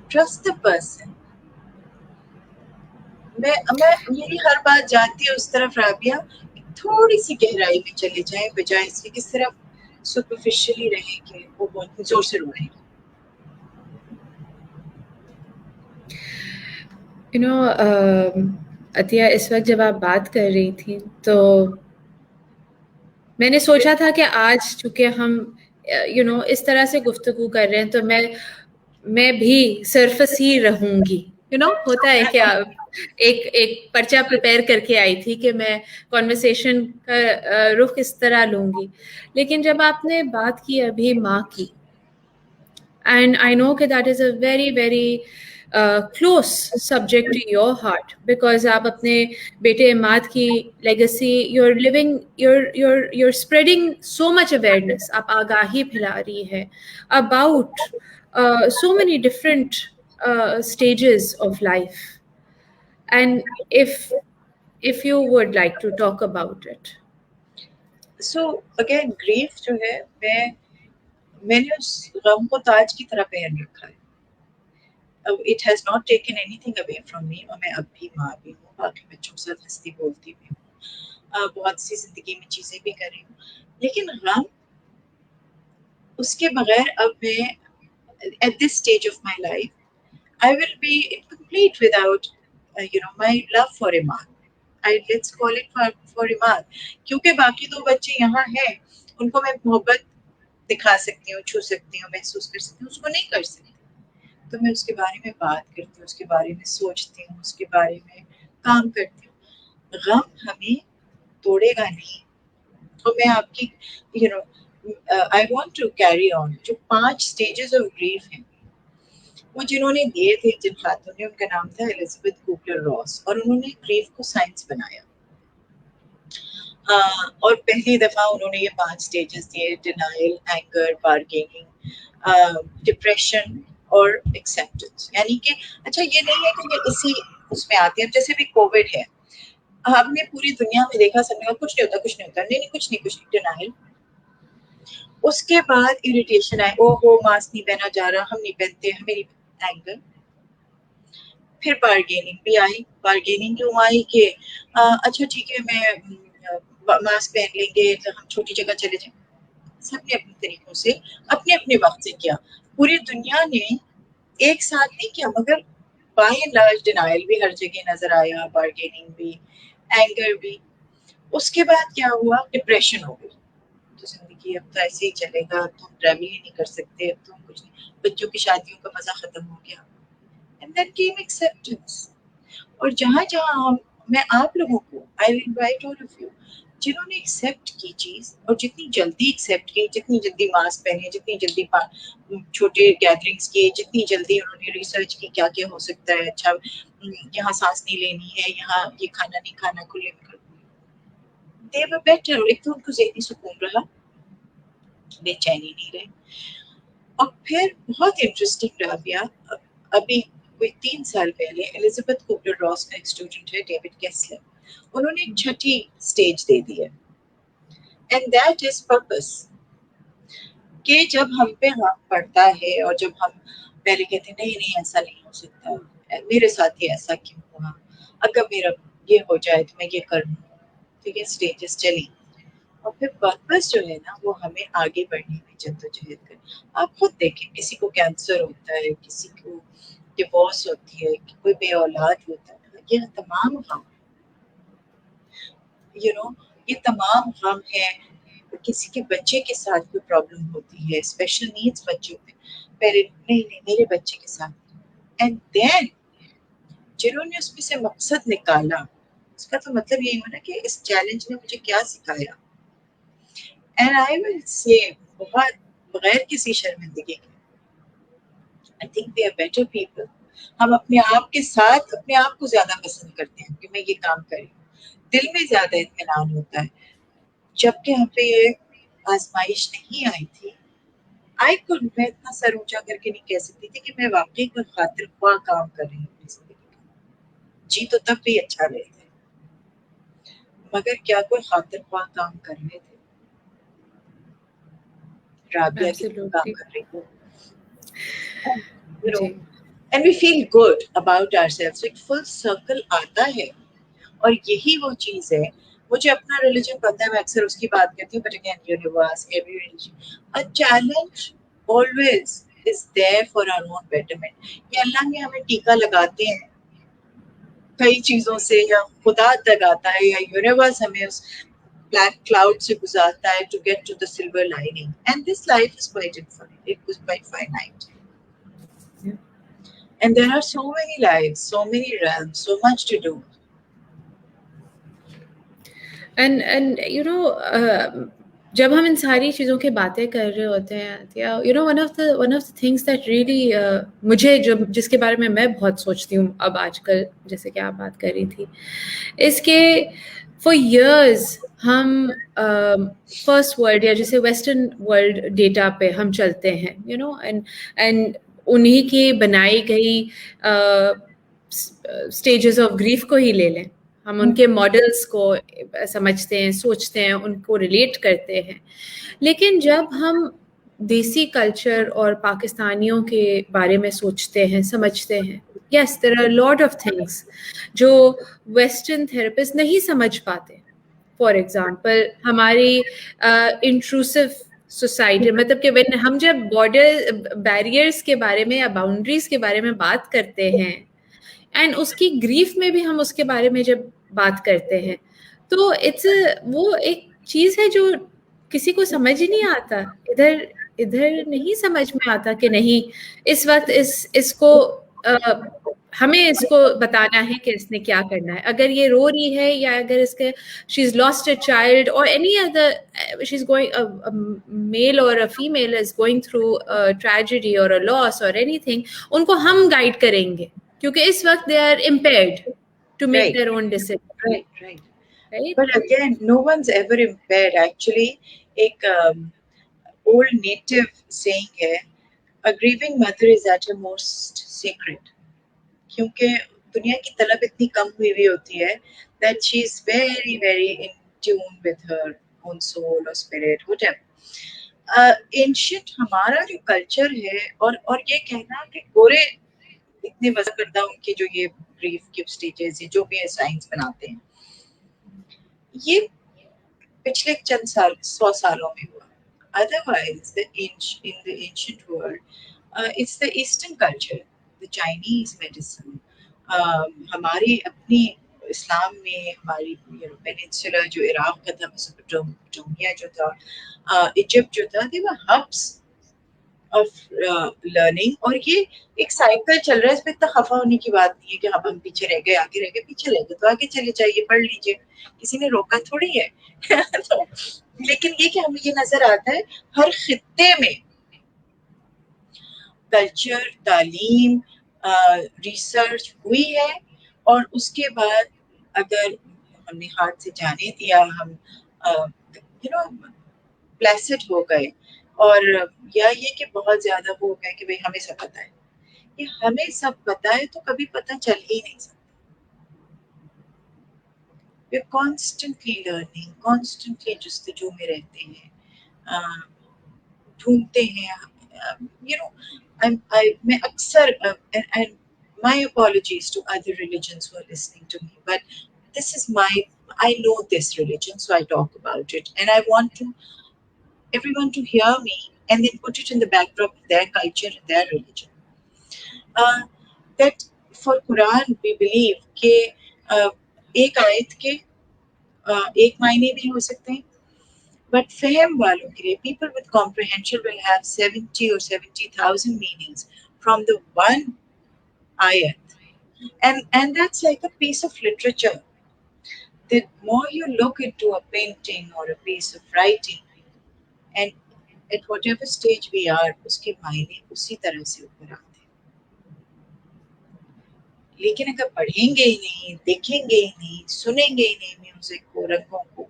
Trust the person. मेरी हर बात जाती है उस तरफ राबिया, थोड़ी सी गहराई में चले जाएं, बजाय इसके कि सिर्फ सुपरफिशियली रहे कि वो बहुत जोर से रो रहे हैं. अतिया, इस वक्त जब आप बात कर रही थी तो मैंने सोचा था कि आज चूंकि हम इस तरह से गुफ्तगू कर रहे हैं तो मैं भी सरफस ही रहूंगी. होता है कि एक पर्चा प्रिपेयर करके आई थी कि मैं कॉन्वर्सेशन का रुख इस तरह लूंगी, लेकिन जब आपने बात की अभी माँ की, and I know that that is a very very close subject to your heart, because आप अपने बेटे इमाद की legacy, you're living, you're spreading so much awareness, आप आगाही फैला रही है about so many different stages of life, and if you would like to talk about it. So again, grief जो है, मैंने उस गम को ताज की तरह पहन रखा है. It has not taken anything away from me, और मैं अब भी माँ भी हूँ, बाकी बच्चों के साथ हंसती बोलती भी हूँ, बहुत सी जिंदगी में चीजें भी कर रही हूँ, लेकिन गम उसके बगैर अब मैं at this stage of my life I will be incomplete without my love for Iman. Let's call it for Iman, क्योंकि बाकी दो बच्चे यहाँ हैं, उनको मैं मोहब्बत दिखा सकती हूँ, छू सकती हूँ, महसूस कर सकती हूँ, उसको नहीं कर सकती. तो मैं उसके बारे में बात करती हूँ, उसके बारे में सोचती हूँ, उसके बारे में काम करती हूँ. गम हमें तोड़ेगा नहीं. तो मैं आपकी I want to carry on जो 5 stages of grief हैं, वो जिन्होंने दिए थे, जिन खातून ने, उनका नाम था एलिजाबेथ कुबलर रॉस, और उन्होंने ग्रीफ को साइंस बनाया. और पहली दफा उन्होंने ये 5 स्टेजेस दिए: डिनायल, एंगर, बार्गेनिंग, डिप्रेशन और एक्सेप्टेंस. यानी कि अच्छा, ये नहीं है कि ये इसी उसमें आती है. जैसे भी कोविड है, हमने पूरी दुनिया में देखा, सबने कहा कुछ नहीं होता, कुछ नहीं होता, नहीं कुछ नहीं, डिनायल. उसके बाद इरिटेशन आए, ओहो मास्क नहीं पहना जा रहा, हम नहीं पहनते, हमें नहीं. एंगर. फिर बार्गेनिंग भी आई. बार्गेनिंग क्यों आई कि अच्छा ठीक है, मैं मास्क पहन लेंगे तो हम छोटी जगह चले जाएं. सबने अपने तरीकों से, अपने अपने वक्त से किया. पूरी दुनिया ने एक साथ नहीं किया, मगर बाय एंड लार्ज डिनायल भी हर जगह नजर आया, बार्गेनिंग भी, एंगर भी. उसके बाद क्या हुआ? डिप्रेशन हो गई. तो जिंदगी अब तो ऐसे ही चलेगा, अब तो हम ट्रैवल ही नहीं कर सकते, अब तो हम कुछ नहीं, बच्चों की शादियों का मजा खत्म हो गया. And then came acceptance. और जहाँ जहाँ मैं आप लोगों को, I invite all of you, जिन्होंने एक्सेप्ट की चीज, और जितनी जल्दी एक्सेप्ट की, जितनी जल्दी मास्क पहने, जितनी जल्दी छोटे गैदरिंग्स किए, जितनी जल्दी उन्होंने रिसर्च की क्या क्या हो सकता है, अच्छा यहाँ सांस नहीं लेनी है, यहाँ ये खाना नहीं खाना, खुले में कर. दे वर बेटर. एक तो उनको ज़हनी सुकून रहा, बेचैनी नहीं रही. और फिर बहुत इंटरेस्टिंग रहा भैया, अभी कोई 3 साल पहले एलिजाबेथ कुबलर रॉस का एक स्टूडेंट है, डेविड केसलर, उन्होंने एक छठी स्टेज दे दी है, एंड दैट इज पर्पस. कि जब हम पे हाथ पड़ता है, और जब हम पहले कहते हैं नहीं नहीं ऐसा नहीं हो सकता, मेरे साथ ही ऐसा क्यों हुआ, अगर मेरा ये हो जाए तो मैं ये कर लूँ. ठीक है, स्टेजेस चली, और फिर पर्पस जो है ना, वो हमें आगे बढ़ने में जद्दोजहद कर. आप खुद देखें, किसी को कैंसर होता है, किसी को डिवोर्स होती है, कोई बे औलाद होता है, ये तमाम गम, ये तमाम गम है. किसी के बच्चे के साथ कोई प्रॉब्लम होती है, स्पेशल नीड्स बच्चों में, पहले नहीं नहीं मेरे बच्चे के साथ, एंड देन जिन्होंने उसमें से मकसद निकाला, उसका तो मतलब यही हुआ ना कि इस चैलेंज ने मुझे क्या सिखाया. एंड आई विल से बहुत बगैर किसी शर्मिंदगी के, I think they are better people. हम अपने आप के साथ अपने आप को ज्यादा पसंद करते हैं कि मैं ये काम कर रही हूँ, दिल में ज्यादा इत्मीनान होता है. जबकि हम पे ये आजमाइश नहीं आई थी, मैं इतना सर ऊंचा करके नहीं कह सकती थी कि मैं वाकई कोई खातिर ख्वाह काम कर रही हूँ अपनी जिंदगी का। जी तो तब भी अच्छा रहे थे, मगर क्या कोई खातिर ख्वाह काम कर रहे थे? राबिया कितना काम एब्सोल्युटली। कर रही हो, you know, ji, and we feel good about ourselves. So एक full circle आता है, और यही वो चीज है. मुझे अपना रिलीजन पता है, मैं अक्सर उसकी बात करती हूँ, but again, universe, every religion, a challenge always is there for our own betterment. ये अल्लाह ने हमें टीका लगाते हैं कई चीजों से, या खुदा लगाता है, या यूनिवर्स हमें उस ब्लैक क्लाउड से गुजारता है to get to the silver lining. And this life is quite infinite. It was quite finite. And there are so many lives, so many realms, so much to do. And जब हम इन सारी चीज़ों की बातें कर रहे होते हैं, one of the things that really मुझे जिसके बारे में मैं बहुत सोचती हूँ अब आजकल, जैसे कि आप बात कर रही थी, इसके फॉर इयर्स हम फर्स्ट वर्ल्ड या जैसे वेस्टर्न वर्ल्ड डेटा पे हम चलते हैं, एंड उन्हीं की बनाई गई स्टेजेस ऑफ ग्रीफ को ही ले लें, हम उनके मॉडल्स को समझते हैं, सोचते हैं, उनको रिलेट करते हैं. लेकिन जब हम देसी कल्चर और पाकिस्तानियों के बारे में सोचते हैं, समझते हैं, yes there are lot of things जो वेस्टर्न थेरेपिस्ट नहीं समझ पाते. फॉर एग्जांपल हमारी इंट्रूसिव सोसाइटी, मतलब कि when हम जब बॉर्डर बैरियर्स के बारे में या बाउंड्रीज के बारे में बात करते हैं, एंड उसकी ग्रीफ में भी हम उसके बारे में जब बात करते हैं, तो वो एक चीज है जो किसी को समझ ही नहीं आता. इधर इधर नहीं समझ में आता कि नहीं, इस वक्त इसको हमें इसको बताना है कि इसने क्या करना है. अगर ये रो रही है, या अगर इसके she is lost a child और any other, she is going, male और a female is going through a tragedy और अ लॉस और एनीथिंग, उनको हम गाइड करेंगे क्योंकि इस वक्त they are impaired to make Right, their own decision. right. Right. But again, no one's ever impaired. Actually, एक old native saying है, a grieving mother is at her most sacred. क्योंकि दुनिया की तलब इतनी कम हुई हुई होती है that she is very very in tune with her own soul or spirit, whatever. Ancient हमारा जो कल्चर है, और ये कहना कि गोरे इतने वजह करता उनके जो ये ग्रीफ की स्टेजेस, ये जो भी है साइंस बनाते हैं, ये पिछले चंद साल 100 सालों में हुआ. Otherwise, in the ancient world, it's the Eastern culture, the Chinese medicine. हमारी अपनी इस्लाम में हमारी पेनिनसुला जो इराक का था, मेसोपोटामिया जो था, इजिप्ट जो था, they were hubs of learning. और ये एक साइकिल चल रहा है, इसमें इतना खफा होने की बात नहीं है कि हम पीछे रह गए, आगे रह गए, पीछे रह गए तो आगे चले जाइए, पढ़ लीजिए, किसी ने रोका थोड़ी है. तो, लेकिन ये कि हमें ये नजर आता है हर खित्ते में कल्चर, तालीम, रिसर्च हुई है, और उसके बाद अगर हमने हाथ से जाने दिया, हम प्लेसिड हो गए, और या ये कि बहुत ज्यादा वो हो गया कि भाई हमें सब पता है. ये हमें सब पता है तो कभी पता चल ही नहीं सकता. We are constantly learning, constantly जस्तजू में रहते हैं, ढूंढते हैं. मैं अक्सर, and my apologies to other religions who are listening to me, but this is I know this religion, so I talk about it, and I want to everyone to hear me and then put it in the backdrop of their culture and their religion. That for Quran we believe कि एक आयत के एक मायने भी हो सकते हैं, but फहम वालों के लिए, people with comprehension will have 70 or 70,000 meanings from the one ayat, and that's like a piece of literature. The more you look into a painting or a piece of writing, and at whatever stage we are, उसके मायने उसी तरह से ऊपर आते हैं. लेकिन अगर पढ़ेंगे ही नहीं, देखेंगे ही नहीं, सुनेंगे ही नहीं म्यूजिक को, रंगों को,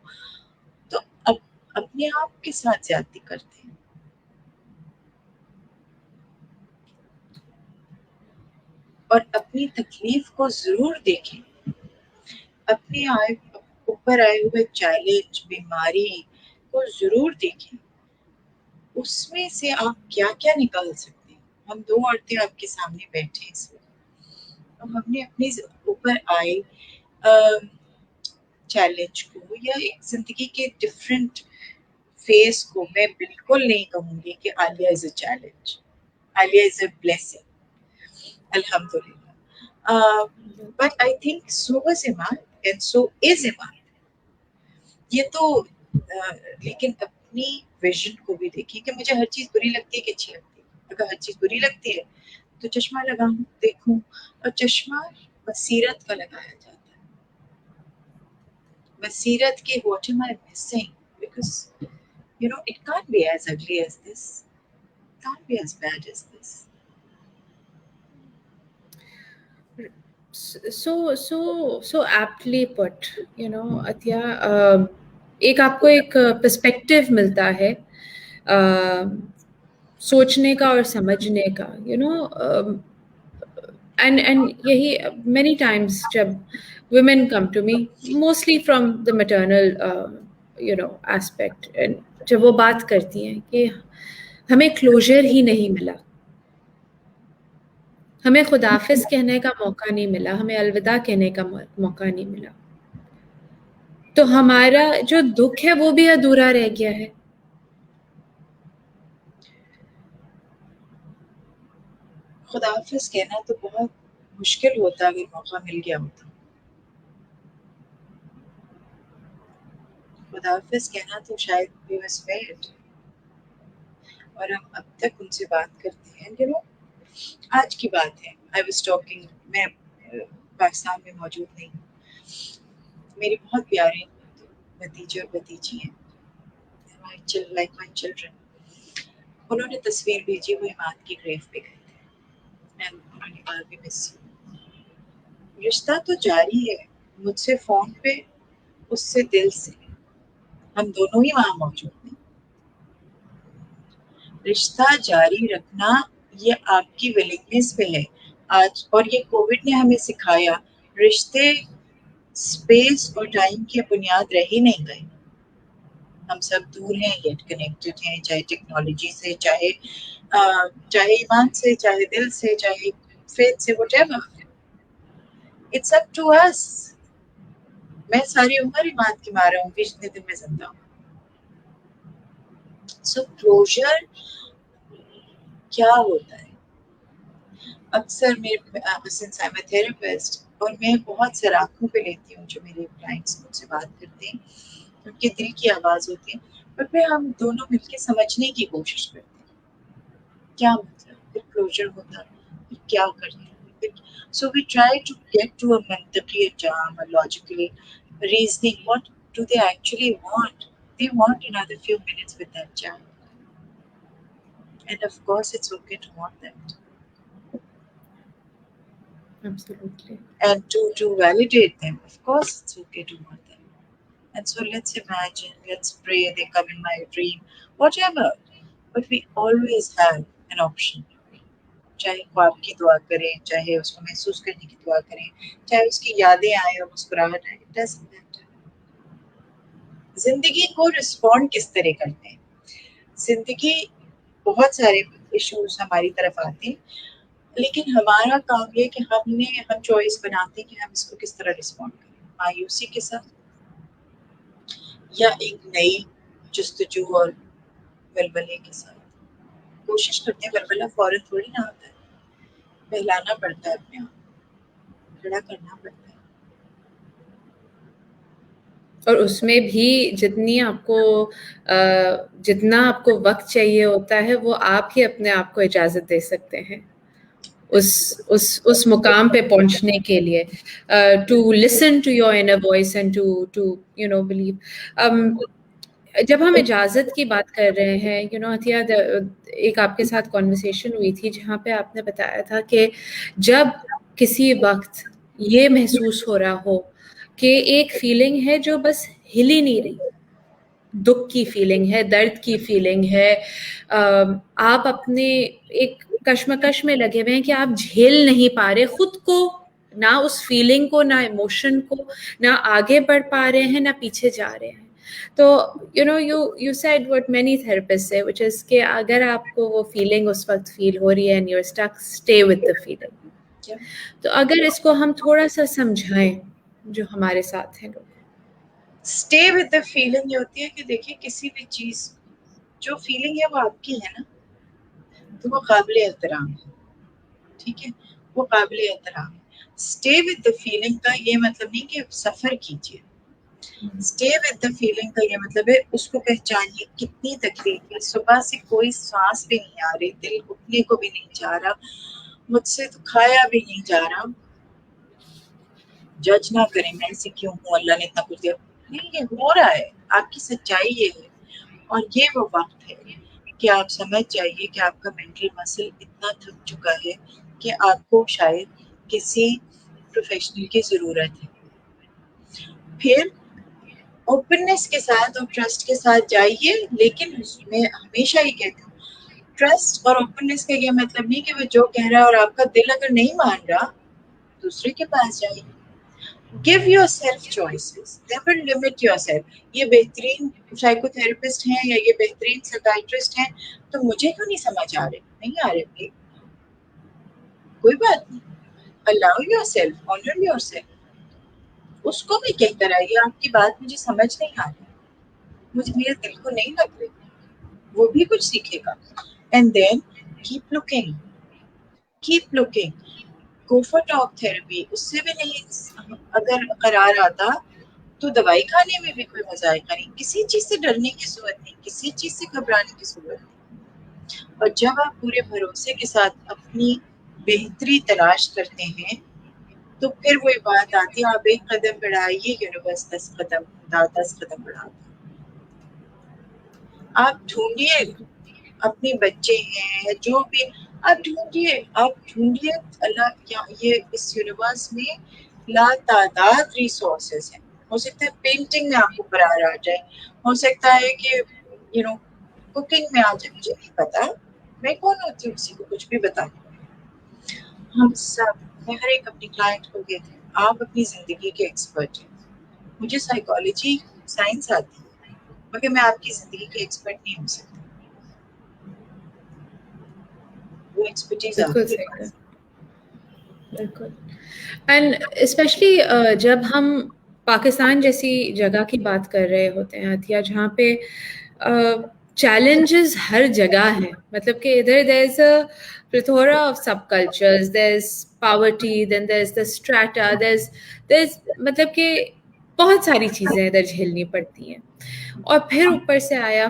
तो अब अपने आप के साथ ज्यादती करते हैं. और अपनी तकलीफ को ज़रूर देखें, अपने ऊपर आए हुए चैलेंज, बीमारी को ज़रूर देखें, उसमें से आप क्या-क्या निकाल सकते हैं। हम 2 औरतें आपके सामने बैठे हैं इस वक़्त, और हमने अपने ऊपर आए चैलेंज को या एक ज़िंदगी के डिफरेंट फेस को, मैं बिल्कुल नहीं कहूँगी कि Alia is a challenge, Alia is a blessing, अल्हम्दुलिल्लाह। But I think so was Iman and so is Iman. ये तो लेकिन अपनी विजन को भी देखिए कि मुझे हर चीज़ बुरी लगती है कि अच्छी लगती है। अगर हर चीज़ बुरी लगती है तो चश्मा लगाऊं, देखूं, और चश्मा बसीरत का लगाया जाता है। बसीरत के what am I missing? Because it can't be as ugly as this, can't be as bad as this. So aptly put, Athiya, एक आपको एक पर्सपेक्टिव मिलता है सोचने का और समझने का, and यही many times जब women come to me, mostly from the maternal aspect, and जब वो बात करती हैं कि हमें क्लोजर ही नहीं मिला, हमें खुदाफिज कहने का मौका नहीं मिला, हमें अलविदा कहने का मौका नहीं मिला, तो हमारा जो दुख है वो भी अधूरा रह गया है। खुदाफिज कहना तो बहुत मुश्किल होता अगर मौका मिल गया होता। खुदाफिज कहना तो शायद we were spared, और हम अब तक उनसे बात करते हैं। आज की बात है, आई वाज टॉकिंग, मैं पाकिस्तान में मौजूद नहीं हूँ, मेरी बहुत प्यारे भतीजे और भतीजी हैं, लाइक माय चिल्ड्रन। उन्होंने तस्वीर भेजी, वो इमाद की ग्रेव पे गए थे, एंड उन्होंने कहा कि मिस यू। रिश्ता तो जारी है, मुझसे फोन पे, उससे दिल से, हम दोनों ही वहां मौजूद हैं। रिश्ता जारी रखना ये आपकी विलिंगनेस पे है आज, और ये कोविड ने हमें सिखाया, रिश्ते स्पेस और टाइम की बुनियाद रह ही नहीं गए। हम सब दूर हैं येट कनेक्टेड हैं, चाहे टेक्नोलॉजी से, चाहे ईमान से, चाहे दिल से, चाहे फेथ से, whatever, it's up to us. मैं सारी उम्र ईमान की माँ रहूंगी जितने दिन मैं जिंदा हूँ। सो क्लोजर क्या होता है? अक्सर since I am a therapist, और मैं बहुत सराखों पे लेती हूँ जो मेरे क्लाइंट्स मुझसे बात करते हैं, उनके दिल की आवाज होती है, और फिर हम दोनों मिलकर समझने की कोशिश करते हैं क्या मतलब, फिर क्लोजर होता है, फिर क्या करते हैं। So we try to get to a मंतकी जाम, a logically reasoning, what do they actually want? They want another few minutes with that child, and of course it's okay to want that. Absolutely. And to validate them, of course it's okay to want them. And so let's imagine, let's pray they come in my dream, whatever, but we always have an option. चाहे ख्वाब की दुआ करें, चाहे उसको महसूस करने की दुआ करें, चाहे उसकी यादें आए और मुस्कुराहट आए, it doesn't matter. जिंदगी को रिस्पॉन्ड किस तरह करते हैं? जिंदगी बहुत सारे इश्यूज हमारी तरफ आते हैं, लेकिन हमारा काम ये कि हम चॉइस बनाते हैं कि हम इसको किस तरह रिस्पॉन्ड करें, मायूसी के साथ या एक नई जस्तजू और वलवले के साथ। कोशिश करते हैं, वलवला फौरन थोड़ी ना आता है, बहलाना पड़ता है, अपने आप खड़ा करना पड़ता है। और उसमें भी जितना आपको वक्त चाहिए होता है, वो आप ही अपने आप को इजाजत दे सकते हैं उस मुकाम पे पहुंचने के लिए, to listen to your inner voice and to believe. जब हम इजाज़त की बात कर रहे हैं, अतिया, एक आपके साथ कॉन्वर्सेशन हुई थी जहाँ पे आपने बताया था कि जब किसी वक्त ये महसूस हो रहा हो कि एक फीलिंग है जो बस हिल ही नहीं रही, दुख की फीलिंग है, दर्द की फीलिंग है, आप अपने एक कश्मकश में लगे हुए हैं कि आप झेल नहीं पा रहे खुद को, ना उस फीलिंग को, ना इमोशन को, ना आगे बढ़ पा रहे हैं, ना पीछे जा रहे हैं. तो you said what many therapists say, which is कि अगर आपको वो फीलिंग उस वक्त फील हो रही है and you're stuck, stay with the feeling. तो अगर इसको हम थोड़ा सा समझाएं जो हमारे साथ हैं लोग. स्टे विद द फीलिंग ये होती है कि देखिए किसी भी चीज जो फीलिंग है वो आपकी है ना, तो वो काबिल एहतराम है, ठीक है, वो काबिल एहतराम है. स्टे विद द फीलिंग का ये मतलब नहीं कि सफर कीजिए. स्टे विद द फीलिंग का ये मतलब है उसको पहचानिए कितनी तकलीफ है, सुबह से कोई सांस भी नहीं आ रही, दिल उठने को भी नहीं चाह रहा, मुझसे तो खाया भी नहीं जा रहा. जज ना करें मैं ऐसे क्यों हूँ, अल्लाह ने इतना कुछ दिया नहीं, ये हो रहा है, आपकी सच्चाई ये है. और ये वो वक्त है कि आप समझ जाइए कि आपका मेंटल मसल इतना थक चुका है कि आपको शायद किसी प्रोफेशनल की जरूरत है. फिर ओपननेस के साथ और ट्रस्ट के साथ जाइए, लेकिन मैं हमेशा ये कहती हूँ ट्रस्ट और ओपननेस का ये मतलब नहीं कि वो जो कह रहा है और आपका दिल अगर नहीं मान रहा दूसरे के पास जाइए. Give yourself choices, never limit yourself. ये बेहतरीन साइकोथेरेपिस्ट हैं या ये बेहतरीन साइकियाट्रिस्ट हैं तो मुझे क्यों नहीं समझ आ रहे, नहीं आ रहे, कोई बात नहीं. Allow yourself, honour yourself. उसको भी कहकर आइए आपकी बात मुझे समझ नहीं आ रही, मुझे मेरे दिल को नहीं लग रही, वो भी कुछ सीखेगा. And then keep looking, keep looking. Go for talk therapy. उससे भी नहीं अगर करार आता तो दवाई खाने में भी कोई मजा आएगा नहीं. किसी चीज से डरने की जरूरत नहीं, किसी चीज से घबराने की जरूरत नहीं. और जब आप पूरे भरोसे के साथ अपनी बेहतरी तलाश करते हैं तो फिर वही बात आती है, आप एक कदम बढ़ाइए, यूनिवर्स 10 कदम बढ़ाता. आप ढूंढिए, अपने बच्चे हैं जो भी, आप ढूंढिए, आप ढूंढिए. अल्लाह ये इस यूनिवर्स में लातादाद रिसोर्सेज हैं. हो सकता है पेंटिंग में आपको करार आ जाए, हो सकता है कि कुकिंग में आ जाए, मुझे नहीं पता, मैं कौन होती हूँ किसी को कुछ भी बताने. हम सब, मैं हर एक अपनी क्लाइंट को कहती हूँ आप अपनी जिंदगी के एक्सपर्ट हैं. मुझे साइकोलॉजी साइंस आती है मगर मैं आपकी जिंदगी की एक्सपर्ट नहीं हो सकती. वो एक्सपर्टीज बिल्कुल आपके सही पास. बिल्कुल. एंड स्पेशली जब हम पाकिस्तान जैसी जगह की बात कर रहे होते हैं अथिया, जहाँ पे चैलेंजेस हर जगह हैं, मतलब कि इधर there is a plethora of subcultures, there's poverty, then there's the strata, there's मतलब कि बहुत सारी चीज़ें इधर झेलनी पड़ती हैं. और फिर ऊपर से आया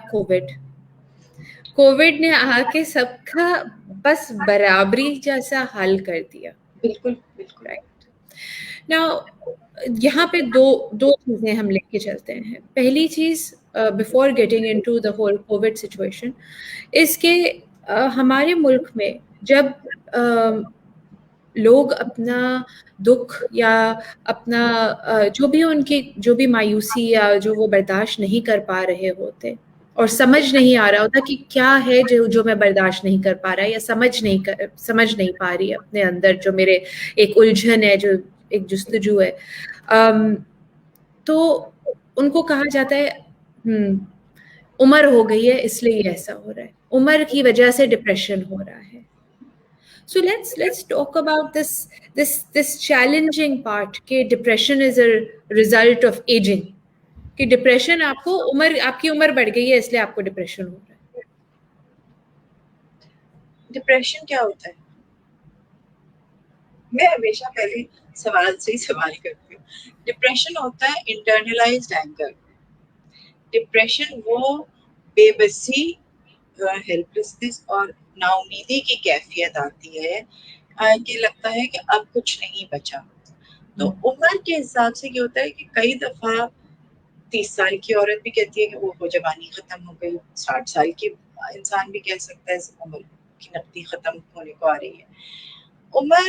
कोविड ने आके सबका बस बराबरी जैसा हाल कर दिया. बिल्कुल बिल्कुल. राइट. नाउ यहाँ पे दो चीजें हम लेके चलते हैं. पहली चीज, before getting into the whole covid situation, इसके हमारे मुल्क में जब लोग अपना दुख या अपना जो भी मायूसी या जो वो बर्दाश्त नहीं कर पा रहे होते और समझ नहीं आ रहा होता कि क्या है जो मैं बर्दाश्त नहीं कर पा रहा है या समझ नहीं पा रही अपने अंदर, जो मेरे एक उलझन है, जो एक जुस्तजू है. तो उनको कहा जाता है उम्र हो गई है इसलिए ये ऐसा हो रहा है, उम्र की वजह से डिप्रेशन हो रहा है. So let's talk about this challenging part कि depression is a result of aging. कि डिप्रेशन आपकी उम्र बढ़ गई है इसलिए आपको डिप्रेशन हो रहा है. डिप्रेशन क्या होता है? मैं हमेशा पहले सवाल से ही सवाल करती हूँ. डिप्रेशन होता है इंटरनलाइज्ड एंगर. डिप्रेशन वो बेबसी, हेल्पलेसनेस और नाउमीदी की कैफियत आती है कि लगता है कि अब कुछ नहीं बचा. तो उम्र के हिसाब से ये होता है कि कई दफा 30 साल की औरत भी कहती है कि वो जवानी खत्म हो गई. 60 साल की इंसान भी कह सकता है उम्र की नकदी खत्म होने को आ रही है. उम्र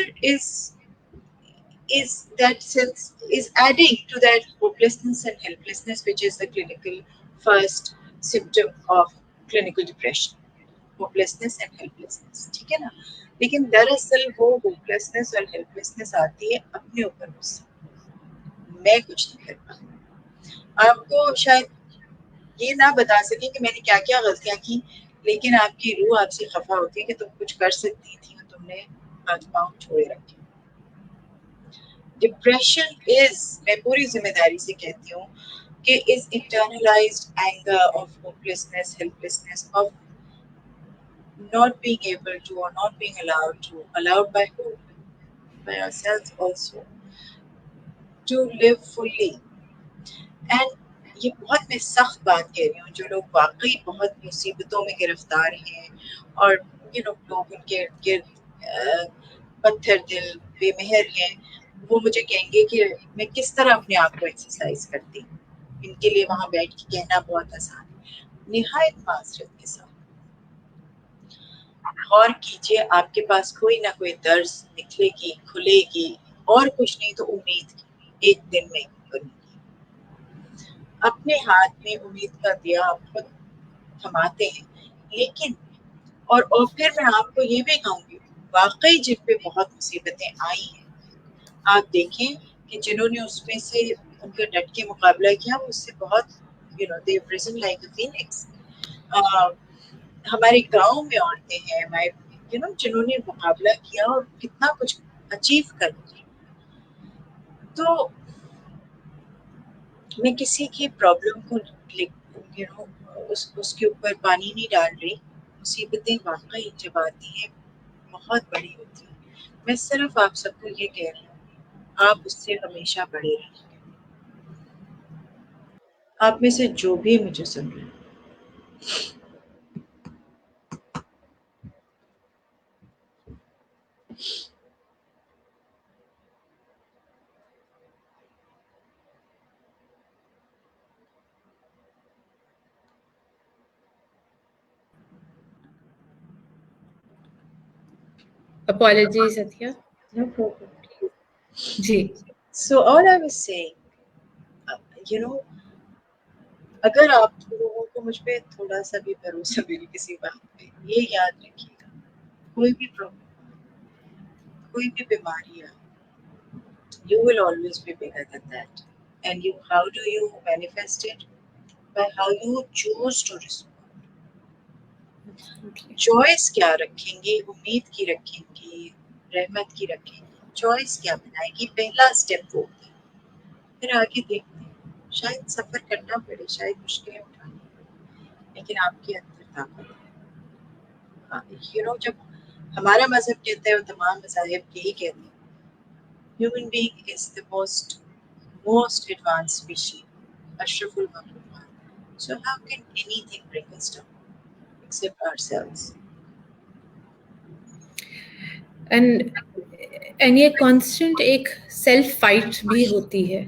is that sense is adding to that hopelessness and helplessness which is the clinical first symptom of clinical depression. Hopelessness and helplessness, ठीक है ना। लेकिन दरअसल वो होपलेसनेस और हेल्पलेसनेस आती है अपने ऊपर गुस्सा, मैं कुछ नहीं कर पाती। आपको शायद ये ना बता सके कि मैंने क्या क्या गलतियां की, लेकिन आपकी रूह आपसे खफा होती है कि तुम कुछ कर सकती थी और तुमने हाथ पांव छोड़े रखे। डिप्रेशन इज, मैं पूरी जिम्मेदारी से कहती हूँ कि is internalised anger of hopelessness, helplessness, of not being able to or not being allowed to, allowed by who? By ourselves also, to live fully. And ये बहुत मैं सख्त बात कह रही हूँ, जो लोग वाकई बहुत मुसीबतों में गिरफ्तार हैं और लोग उनके इर्द गिर्द पत्थर दिल बेमेहर हैं, वो मुझे कहेंगे कि मैं किस तरह अपने आप को एक्सरसाइज करती हूँ। इनके लिए वहां बैठ के कहना बहुत आसान है। निहायत माजरत के साथ गौर कीजिए, आपके पास कोई ना कोई दर्ज निकलेगी, खुलेगी, और कुछ नहीं तो उम्मीद एक दिन में बनेगी। अपने हाथ में उम्मीद का दिया आप खुद थमाते हैं, लेकिन और फिर मैं आपको ये भी कहूंगी, वाकई जिन पे बहुत मुसीबतें आई हैं, आप देखें कि जिन्होंने उसमें से उनके डट के मुकाबला किया, वो उससे बहुत they've risen like a phoenix. हमारे गांव में औरतें हैं, जिन्होंने मुकाबला किया और कितना कुछ अचीव कर लिया। तो मैं किसी की प्रॉब्लम को उसके ऊपर पानी नहीं डाल रही। मुसीबतें वाकई जब आती हैं बहुत बड़ी होती है। मैं सिर्फ आप सबको ये कह रही हूँ, आप उससे हमेशा बड़े रहें। आप में से जो भी मुझे सुन रहे हैं, Apologies, Satya. no problem. Ji. So all I was saying, you know, अगर आप लोगों को मुझ पे थोड़ा सा भी भरोसा मिले किसी बात पे, ये याद रखिएगा, कोई भी प्रॉब्लम, कोई भी बीमारी है, you will always be bigger than that. And how do you manifest it? By how you choose to respond. Choice क्या रखेंगे, उम्मीद की रखेंगे, रहमत की रखेंगे, चॉइस क्या बनाएगी, पहला स्टेप वो होता है। फिर आगे देखते हैं, शायद सफर करना पड़े, शायद मुश्किलें उठानी पड़े, लेकिन आपके अंदर ताकत है। जब हमारा मजहब कहता है, वो तमाम मज़ाहिब यही कहते हैं, human being is the most advanced species, Ashraful Makhluqat. So how can anything bring us down except ourselves? And ये कांस्टेंट एक सेल्फ फाइट भी होती है,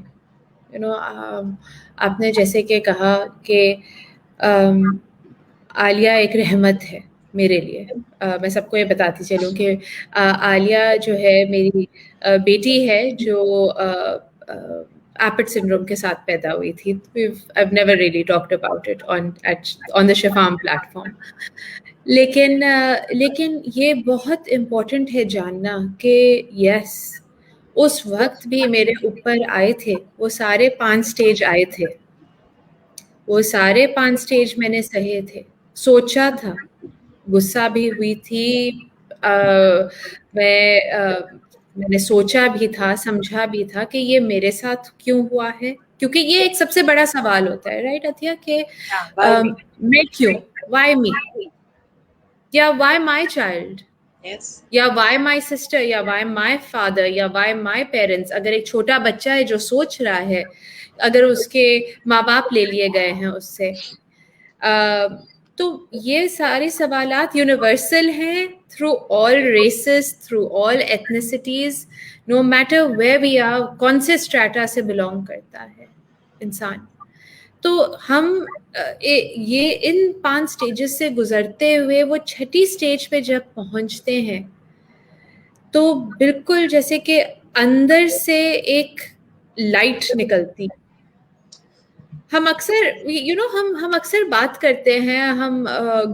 आपने जैसे कि कहा कि आलिया एक रहमत है मेरे लिए। मैं सबको ये बताती चलूँ कि आलिया जो है मेरी बेटी है, जो एपिड सिंड्रोम के साथ पैदा हुई थी। I've never really talked about it on the Shafam platform. लेकिन ये बहुत इम्पोर्टेंट है जानना कि यस, उस वक्त भी मेरे ऊपर आए थे वो सारे 5 स्टेज आए थे। वो सारे 5 स्टेज मैंने सहे थे, सोचा था, गुस्सा भी हुई थी, मैंने सोचा भी था, समझा भी था कि ये मेरे साथ क्यों हुआ है, क्योंकि ये एक सबसे बड़ा सवाल होता है, राइट अथिया, कि मैं क्यों, व्हाई मी, या व्हाई माय चाइल्ड, या व्हाई माय सिस्टर, या व्हाई माय फादर, या व्हाई माय पेरेंट्स। अगर एक छोटा बच्चा है जो सोच रहा है, अगर उसके माँ बाप ले लिए गए हैं उससे, तो ये सारे सवालात यूनिवर्सल हैं, through all races, through all ethnicities, no matter where we are, कौन से स्ट्रैटा से बिलोंग करता है इंसान। तो हम ये इन 5 स्टेजेस से गुजरते हुए वो 6ठी स्टेज पे जब पहुंचते हैं, तो बिल्कुल जैसे कि अंदर से एक लाइट निकलती, ہم اکثر ہم اکثر بات کرتے ہیں, ہم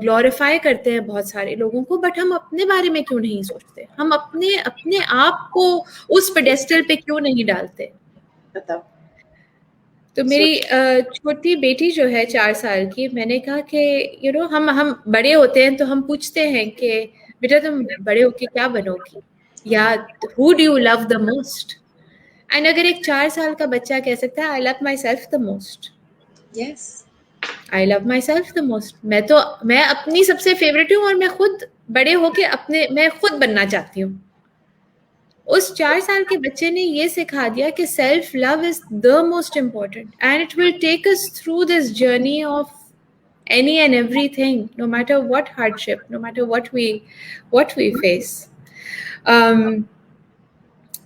گلوریفائی کرتے ہیں بہت سارے لوگوں کو, بٹ ہم اپنے بارے میں کیوں نہیں سوچتے؟ ہم اپنے آپ کو اس پیڈیسٹل پہ کیوں نہیں ڈالتے؟ بتاؤ. تو میری چھوٹی بیٹی جو ہے 4 سال کی, میں نے کہا کہ ہم بڑے ہوتے ہیں تو ہم پوچھتے ہیں کہ بیٹا تم بڑے ہو کے کیا بنو گی, یا who do you love the most? And اگر ایک 4 سال کا بچہ کہہ سکتا ہے I love myself the most, yes, I love myself the most, میں اپنی سب سے فیوریٹ ہوں, اور میں خود بڑے ہو کے میں خود بننا چاہتی ہوں. اس 4 سال کے بچے نے یہ سکھا دیا کہ self love is the most important, and it will take us through this journey of any and everything, no matter what hardship, no matter what we face.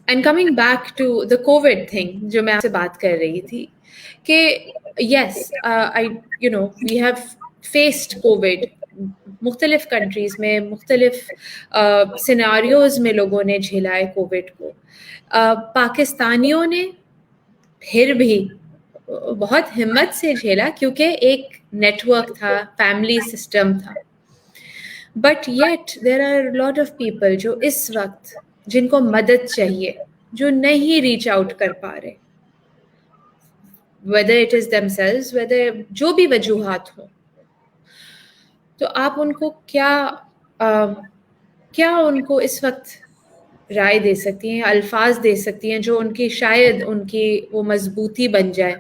And coming back to the COVID thing, جو میں آپ سے بات کر رہی تھی کہ yes, we have faced COVID. مختلف کنٹریز میں مختلف سیناریوز میں لوگوں نے جھیلا ہے کووڈ کو. پاکستانیوں نے پھر بھی بہت ہمت سے جھیلا, کیونکہ ایک نیٹ ورک تھا, فیملی سسٹم تھا. But yet there are lot of people جو اس وقت جن کو مدد چاہیے, جو نہیں ریچ آؤٹ کر پا رہے, whether it is themselves, whether جو بھی وجوہات ہوں. تو آپ ان کو کیا ان کو اس وقت رائے دے سکتی ہیں, الفاظ دے سکتی ہیں جو ان کی شاید ان کی وہ مضبوطی بن جائے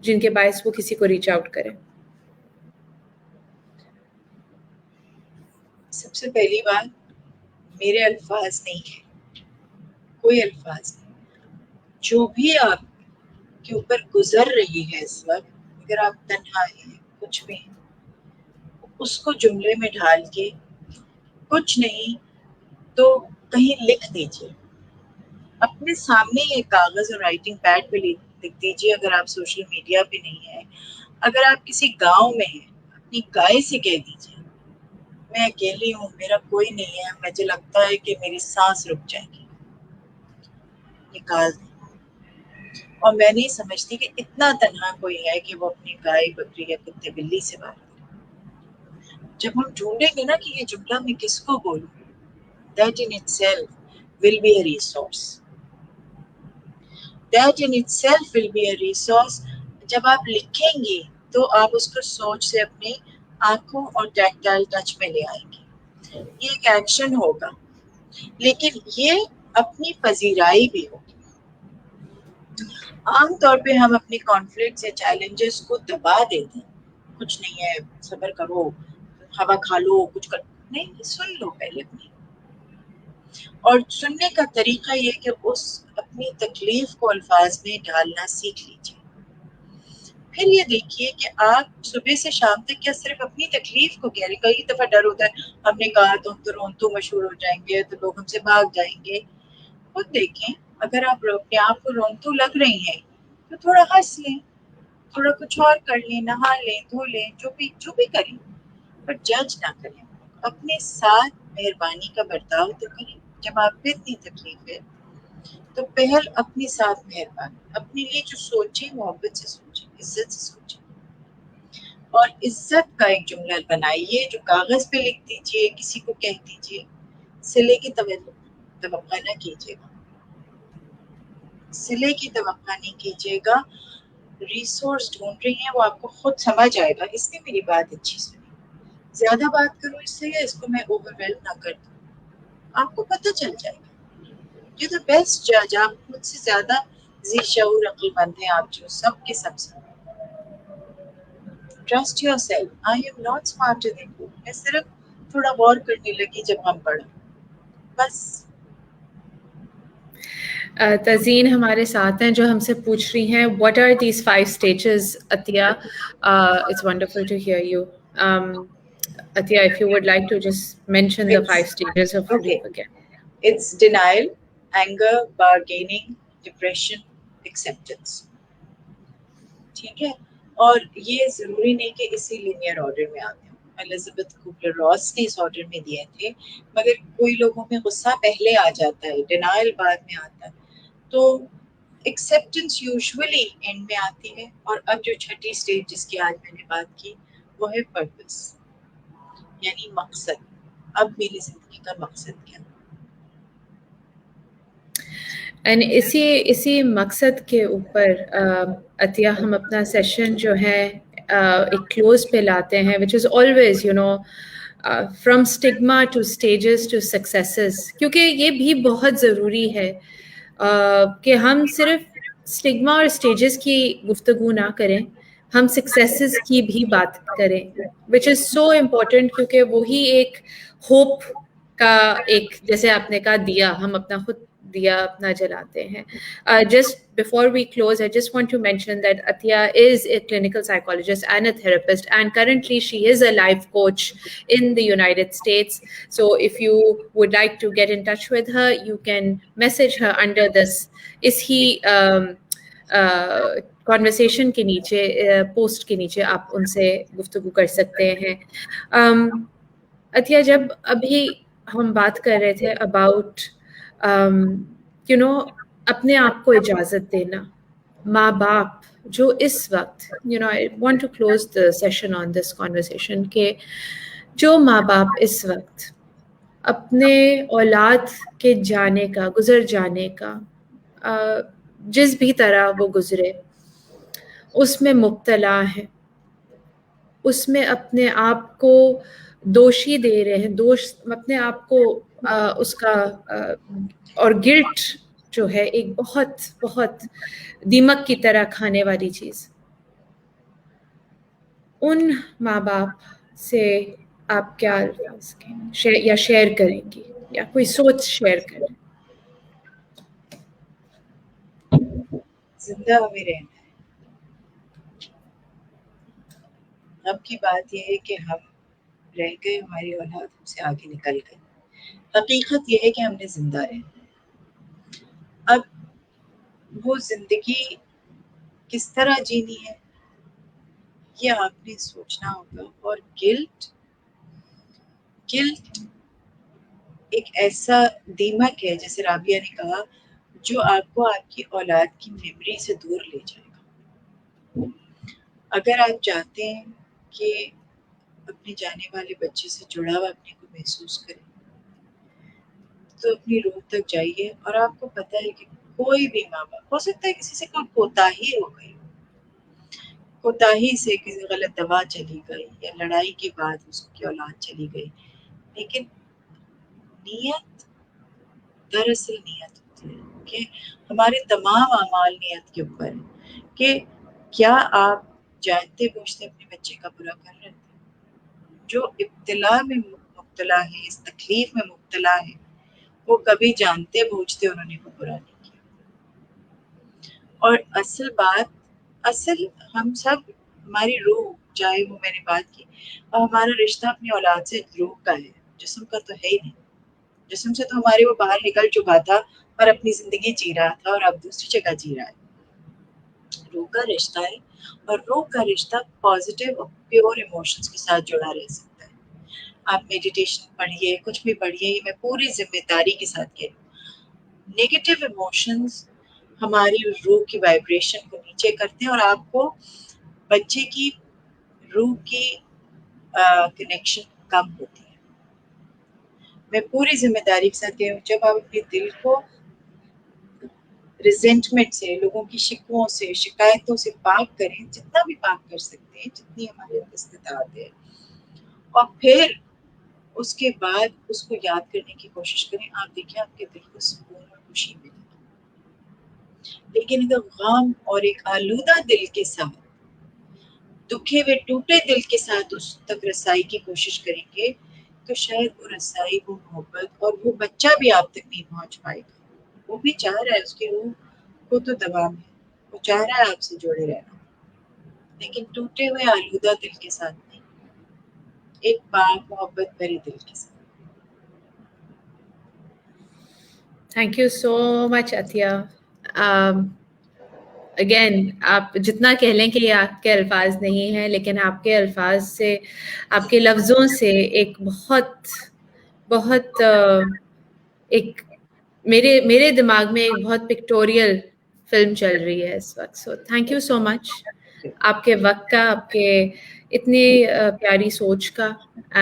جن کے باعث وہ کسی کو ریچ آؤٹ کریں؟ سب سے پہلی بات, میرے الفاظ نہیں ہیں, کوئی الفاظ نہیں. جو بھی آپ کے اوپر گزر رہی ہے اس وقت, اگر آپ تنہا ہیں, کچھ بھی ہیں, اس کو جملے میں ڈھال کے کچھ نہیں تو کہیں لکھ دیجیے. اپنے سامنے یہ کاغذ اور رائٹنگ پیڈ پہ لکھ دیجیے. اگر آپ سوشل میڈیا پہ نہیں ہیں, اگر آپ کسی گاؤں میں ہیں, اپنی گائے سے کہہ دیجیے میں اکیلی ہوں, میرا کوئی نہیں ہے, مجھے لگتا ہے کہ میری سانس رک جائے گی. نکال دیں. اور میں نہیں سمجھتی کہ اتنا تنہا کوئی ہے کہ وہ اپنی گائے, بکری یا کتے بلی سے بات کرے. جب ہم ڈھونڈیں گے نا کہ یہ جملہ میں کس کو بولوں, that in itself will be a resource. That in itself will be a resource. جب آپ لکھیں گے تو آپ اس کو سوچ سے اپنی آنکھوں اور ٹیکٹائل ٹچ میں لے آئیں گے. یہ ایک ایکشن ہوگا, لیکن یہ اپنی پذیرائی بھی ہوگی. عام طور پہ ہم اپنی کانفلکٹس یا چیلنجز کو دبا دیتے ہیں, کچھ نہیں ہے, صبر کرو, ہوا کھا لو, کچھ کر نہیں, سن لو پہلے اپنی. اور سننے کا طریقہ یہ کہ اس اپنی تکلیف کو الفاظ میں ڈالنا سیکھ لیجیے. پھر یہ دیکھیے کہ آپ صبح سے شام تک کیا صرف اپنی تکلیف کو کہہ رہے. کئی دفعہ ڈر ہوتا ہے, ہم نے کہا تو ہم تو رونتو مشہور ہو جائیں گے, تو لوگ ہم سے بھاگ جائیں گے. خود دیکھیں, اگر آپ اپنے آپ کو رونتو لگ رہی ہیں تو تھوڑا ہنس لیں, تھوڑا کچھ اور کر لیں, نہا لیں, دھو لیں, جو بھی کریں, پر جج نہ کریں. اپنے ساتھ مہربانی کا برتاؤ تو کریں. جب آپ پہ اتنی تکلیف ہے تو پہل اپنے ساتھ مہربانی, اپنے لیے جو سوچیں محبت سے سوچیں, عزت سے سوچیں. اور عزت کا ایک جملہ بنائیے جو کاغذ پہ لکھ دیجیے, کسی کو کہہ دیجیے. صلے کی توقع نہ کیجیے گا, صلے کی توقع نہیں کیجیے گا. ریسورس ڈھونڈ رہی ہیں, وہ آپ کو خود سمجھ آئے گا. اس نے میری بات اچھی سنی, زیادہ بات کروں اس سے, یا اس کو میں اوور ویلم نہ کر دوں, آپ کو پتہ چل جائے گا. You're the best judge. آپ مجھ سے زیادہ ذی شعور عقل مند ہیں, آپ جو سب کے سب سے. Trust yourself. I am not smarter than you. میں صرف تھوڑا غور کرنے لگی جب ہم پڑھا, بس. تزین ہمارے ساتھ ہیں جو ہم سے پوچھ رہی ہیں what are these 5 stages. Atiya, it's wonderful to hear you. Atiya, if you would like to just mention the 5 stages of Okay. grief again. It's denial, anger, bargaining, depression, acceptance. ٹھیک ہے, اور یہ ضروری نہیں کہ اسی لینئر آرڈر میں آتے ہوں. الزبتھ کوبلر راس نے اس آرڈر میں دیے تھے, مگر کوئی لوگوں میں غصہ پہلے آ جاتا ہے, ڈینائل بعد میں آتا ہے. تو एक्सेप्टेंस यूजुअली एंड में आती है, और अब जो छठी स्टेज जिसकी आज मैंने बात की वो है पर्पस, यानी मकसद। अब मेरी जिंदगी का मकसद क्या? एंड इसी मकसद के ऊपर अतिया हम अपना सेशन जो है एक क्लोज पे लाते हैं, which is always you know from stigma to stages to successes, क्योंकि ये भी बहुत ज़रूरी है कि हम सिर्फ स्टिग्मा और स्टेजेस की गुफ्तगू ना करें, हम सक्सेसेस की भी बात करें, विच इज़ सो इम्पोर्टेंट, क्योंकि वही एक होप का एक, जैसे आपने कहा, दिया हम अपना खुद दिया अपना जलाते हैं. Just before we close, I just want to mention that Athiya is a clinical psychologist and a therapist, and currently she is a life coach in the United States. So if you would like to get in touch with her, you can message her under this conversation के नीचे, post के नीचे आप उनसे गुफ्तगू कर सकते हैं. अतिया, जब अभी हम बात कर रहे थे अबाउट यू नो अपने आप को इजाज़त देना, माँ बाप जो इस वक्त, you know, I want to close the session on this conversation, के जो माँ बाप इस वक्त अपने औलाद के जाने का, गुजर जाने का, जिस भी तरह वो गुजरे उसमें मुब्तला है, उसमें अपने आप को दोषी दे रहे हैं, दोष अपने आप को उसका और गिल्ट जो है एक बहुत बहुत दीमक की तरह खाने वाली चीज़. उन माँ बाप से आप क्या शेयर करेंगी, या कोई सोच शेयर करें? जिंदा हमें रहना है. अब की बात यह है कि हम रह गए, हमारी औलाद हमसे आगे निकल गई. हकीकत यह है कि हमने जिंदा रहना है. अब वो जिंदगी किस तरह जीनी है ये आपने सोचना होगा. और गिल्ट एक ऐसा दीमक है, जैसे राबिया ने कहा, जो आपको आपकी औलाद की मेमोरी से दूर ले जाएगा. अगर आप चाहते हैं कि अपने जाने वाले बच्चे से जुड़ाव अपने को महसूस करें, तो अपनी रूह तक जाइए. और आपको पता है कि कोई भी माँ बाप, हो सकता है किसी से कोई कोताही हो गई, कोताही से किसी गलत दवा चली गई, या लड़ाई के बाद उसकी औलाद चली गई, लेकिन नीयत दरअसल नीयत होती है कि हमारे तमाम अमाल नीयत के ऊपर है कि क्या आप जानते बूझते अपने बच्चे का बुरा कर रहे थे. जो इब्तिला में मुब्तला है, इस तकलीफ में मुब्तला है, वो कभी जानते बूझते उन्होंने वो बुरा नहीं किया. और असल हम सब, हमारी रूह, चाहे वो मैंने बात की, और हमारा रिश्ता अपनी औलाद से रूह का है, जिस्म का तो है ही नहीं. जिस्म से तो हमारे वो बाहर निकल चुका था और अपनी जिंदगी जी रहा था, और अब दूसरी जगह जी रहा है. रूह का रिश्ता है, और रूह का रिश्ता पॉजिटिव और प्योर इमोशंस के साथ जुड़ा रह सकता है. आप मेडिटेशन पढ़िए, कुछ भी पढ़िए, ये मैं पूरी जिम्मेदारी के साथ कह रही हूँ. नेगेटिव इमोशंस हमारी रूह की वाइब्रेशन को नीचे करते हैं, और आपको बच्चे की रूह की कनेक्शन कम होती है. मैं पूरी जिम्मेदारी के साथ कह रही हूँ, जब आप अपने दिल को रिजेंटमेंट से, लोगों की शिकवों से, शिकायतों से पाक करें, जितना भी पाक कर सकते हैं, जितनी हमारे अंदर इस्तिताअत है, और फिर उसके बाद उसको याद करने की कोशिश करें. आप देखिए आपके दिल को सुकून और खुशी मिलेगी. लेकिन अगर गम और एक आलूदा दिल के साथ, दुखे हुए टूटे दिल के साथ उस तक रसाई की कोशिश करेंगे, तो शायद वो रसाई, वो मोहब्बत और वो बच्चा भी आप तक नहीं पहुंच पाएगा. वो भी चाह रहा है, उसकी रूह को तो दवा में, वो चाह रहा है आपसे जुड़े रहना, लेकिन टूटे हुए आलूदा दिल के साथ नहीं, एक पाक मोहब्बत भरे दिल के साथ. Thank you so much Atiya. Again, आप जितना कह लें कि ये आपके अल्फाज नहीं हैं, लेकिन आपके अल्फाज से, आपके लफ्ज़ों से एक बहुत एक मेरे दिमाग में एक बहुत पिक्टोरियल فلم چل رہی ہے اس وقت. سو تھینک یو سو مچ آپ کے وقت کا, آپ کے اتنی پیاری سوچ کا,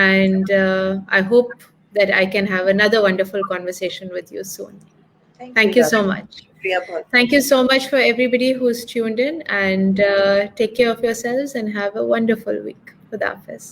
and I hope that I can have another wonderful conversation with you soon. Thank you so much. Thank you so much for everybody who's tuned in, and take care of yourselves and have a wonderful week. Khuda Hafiz.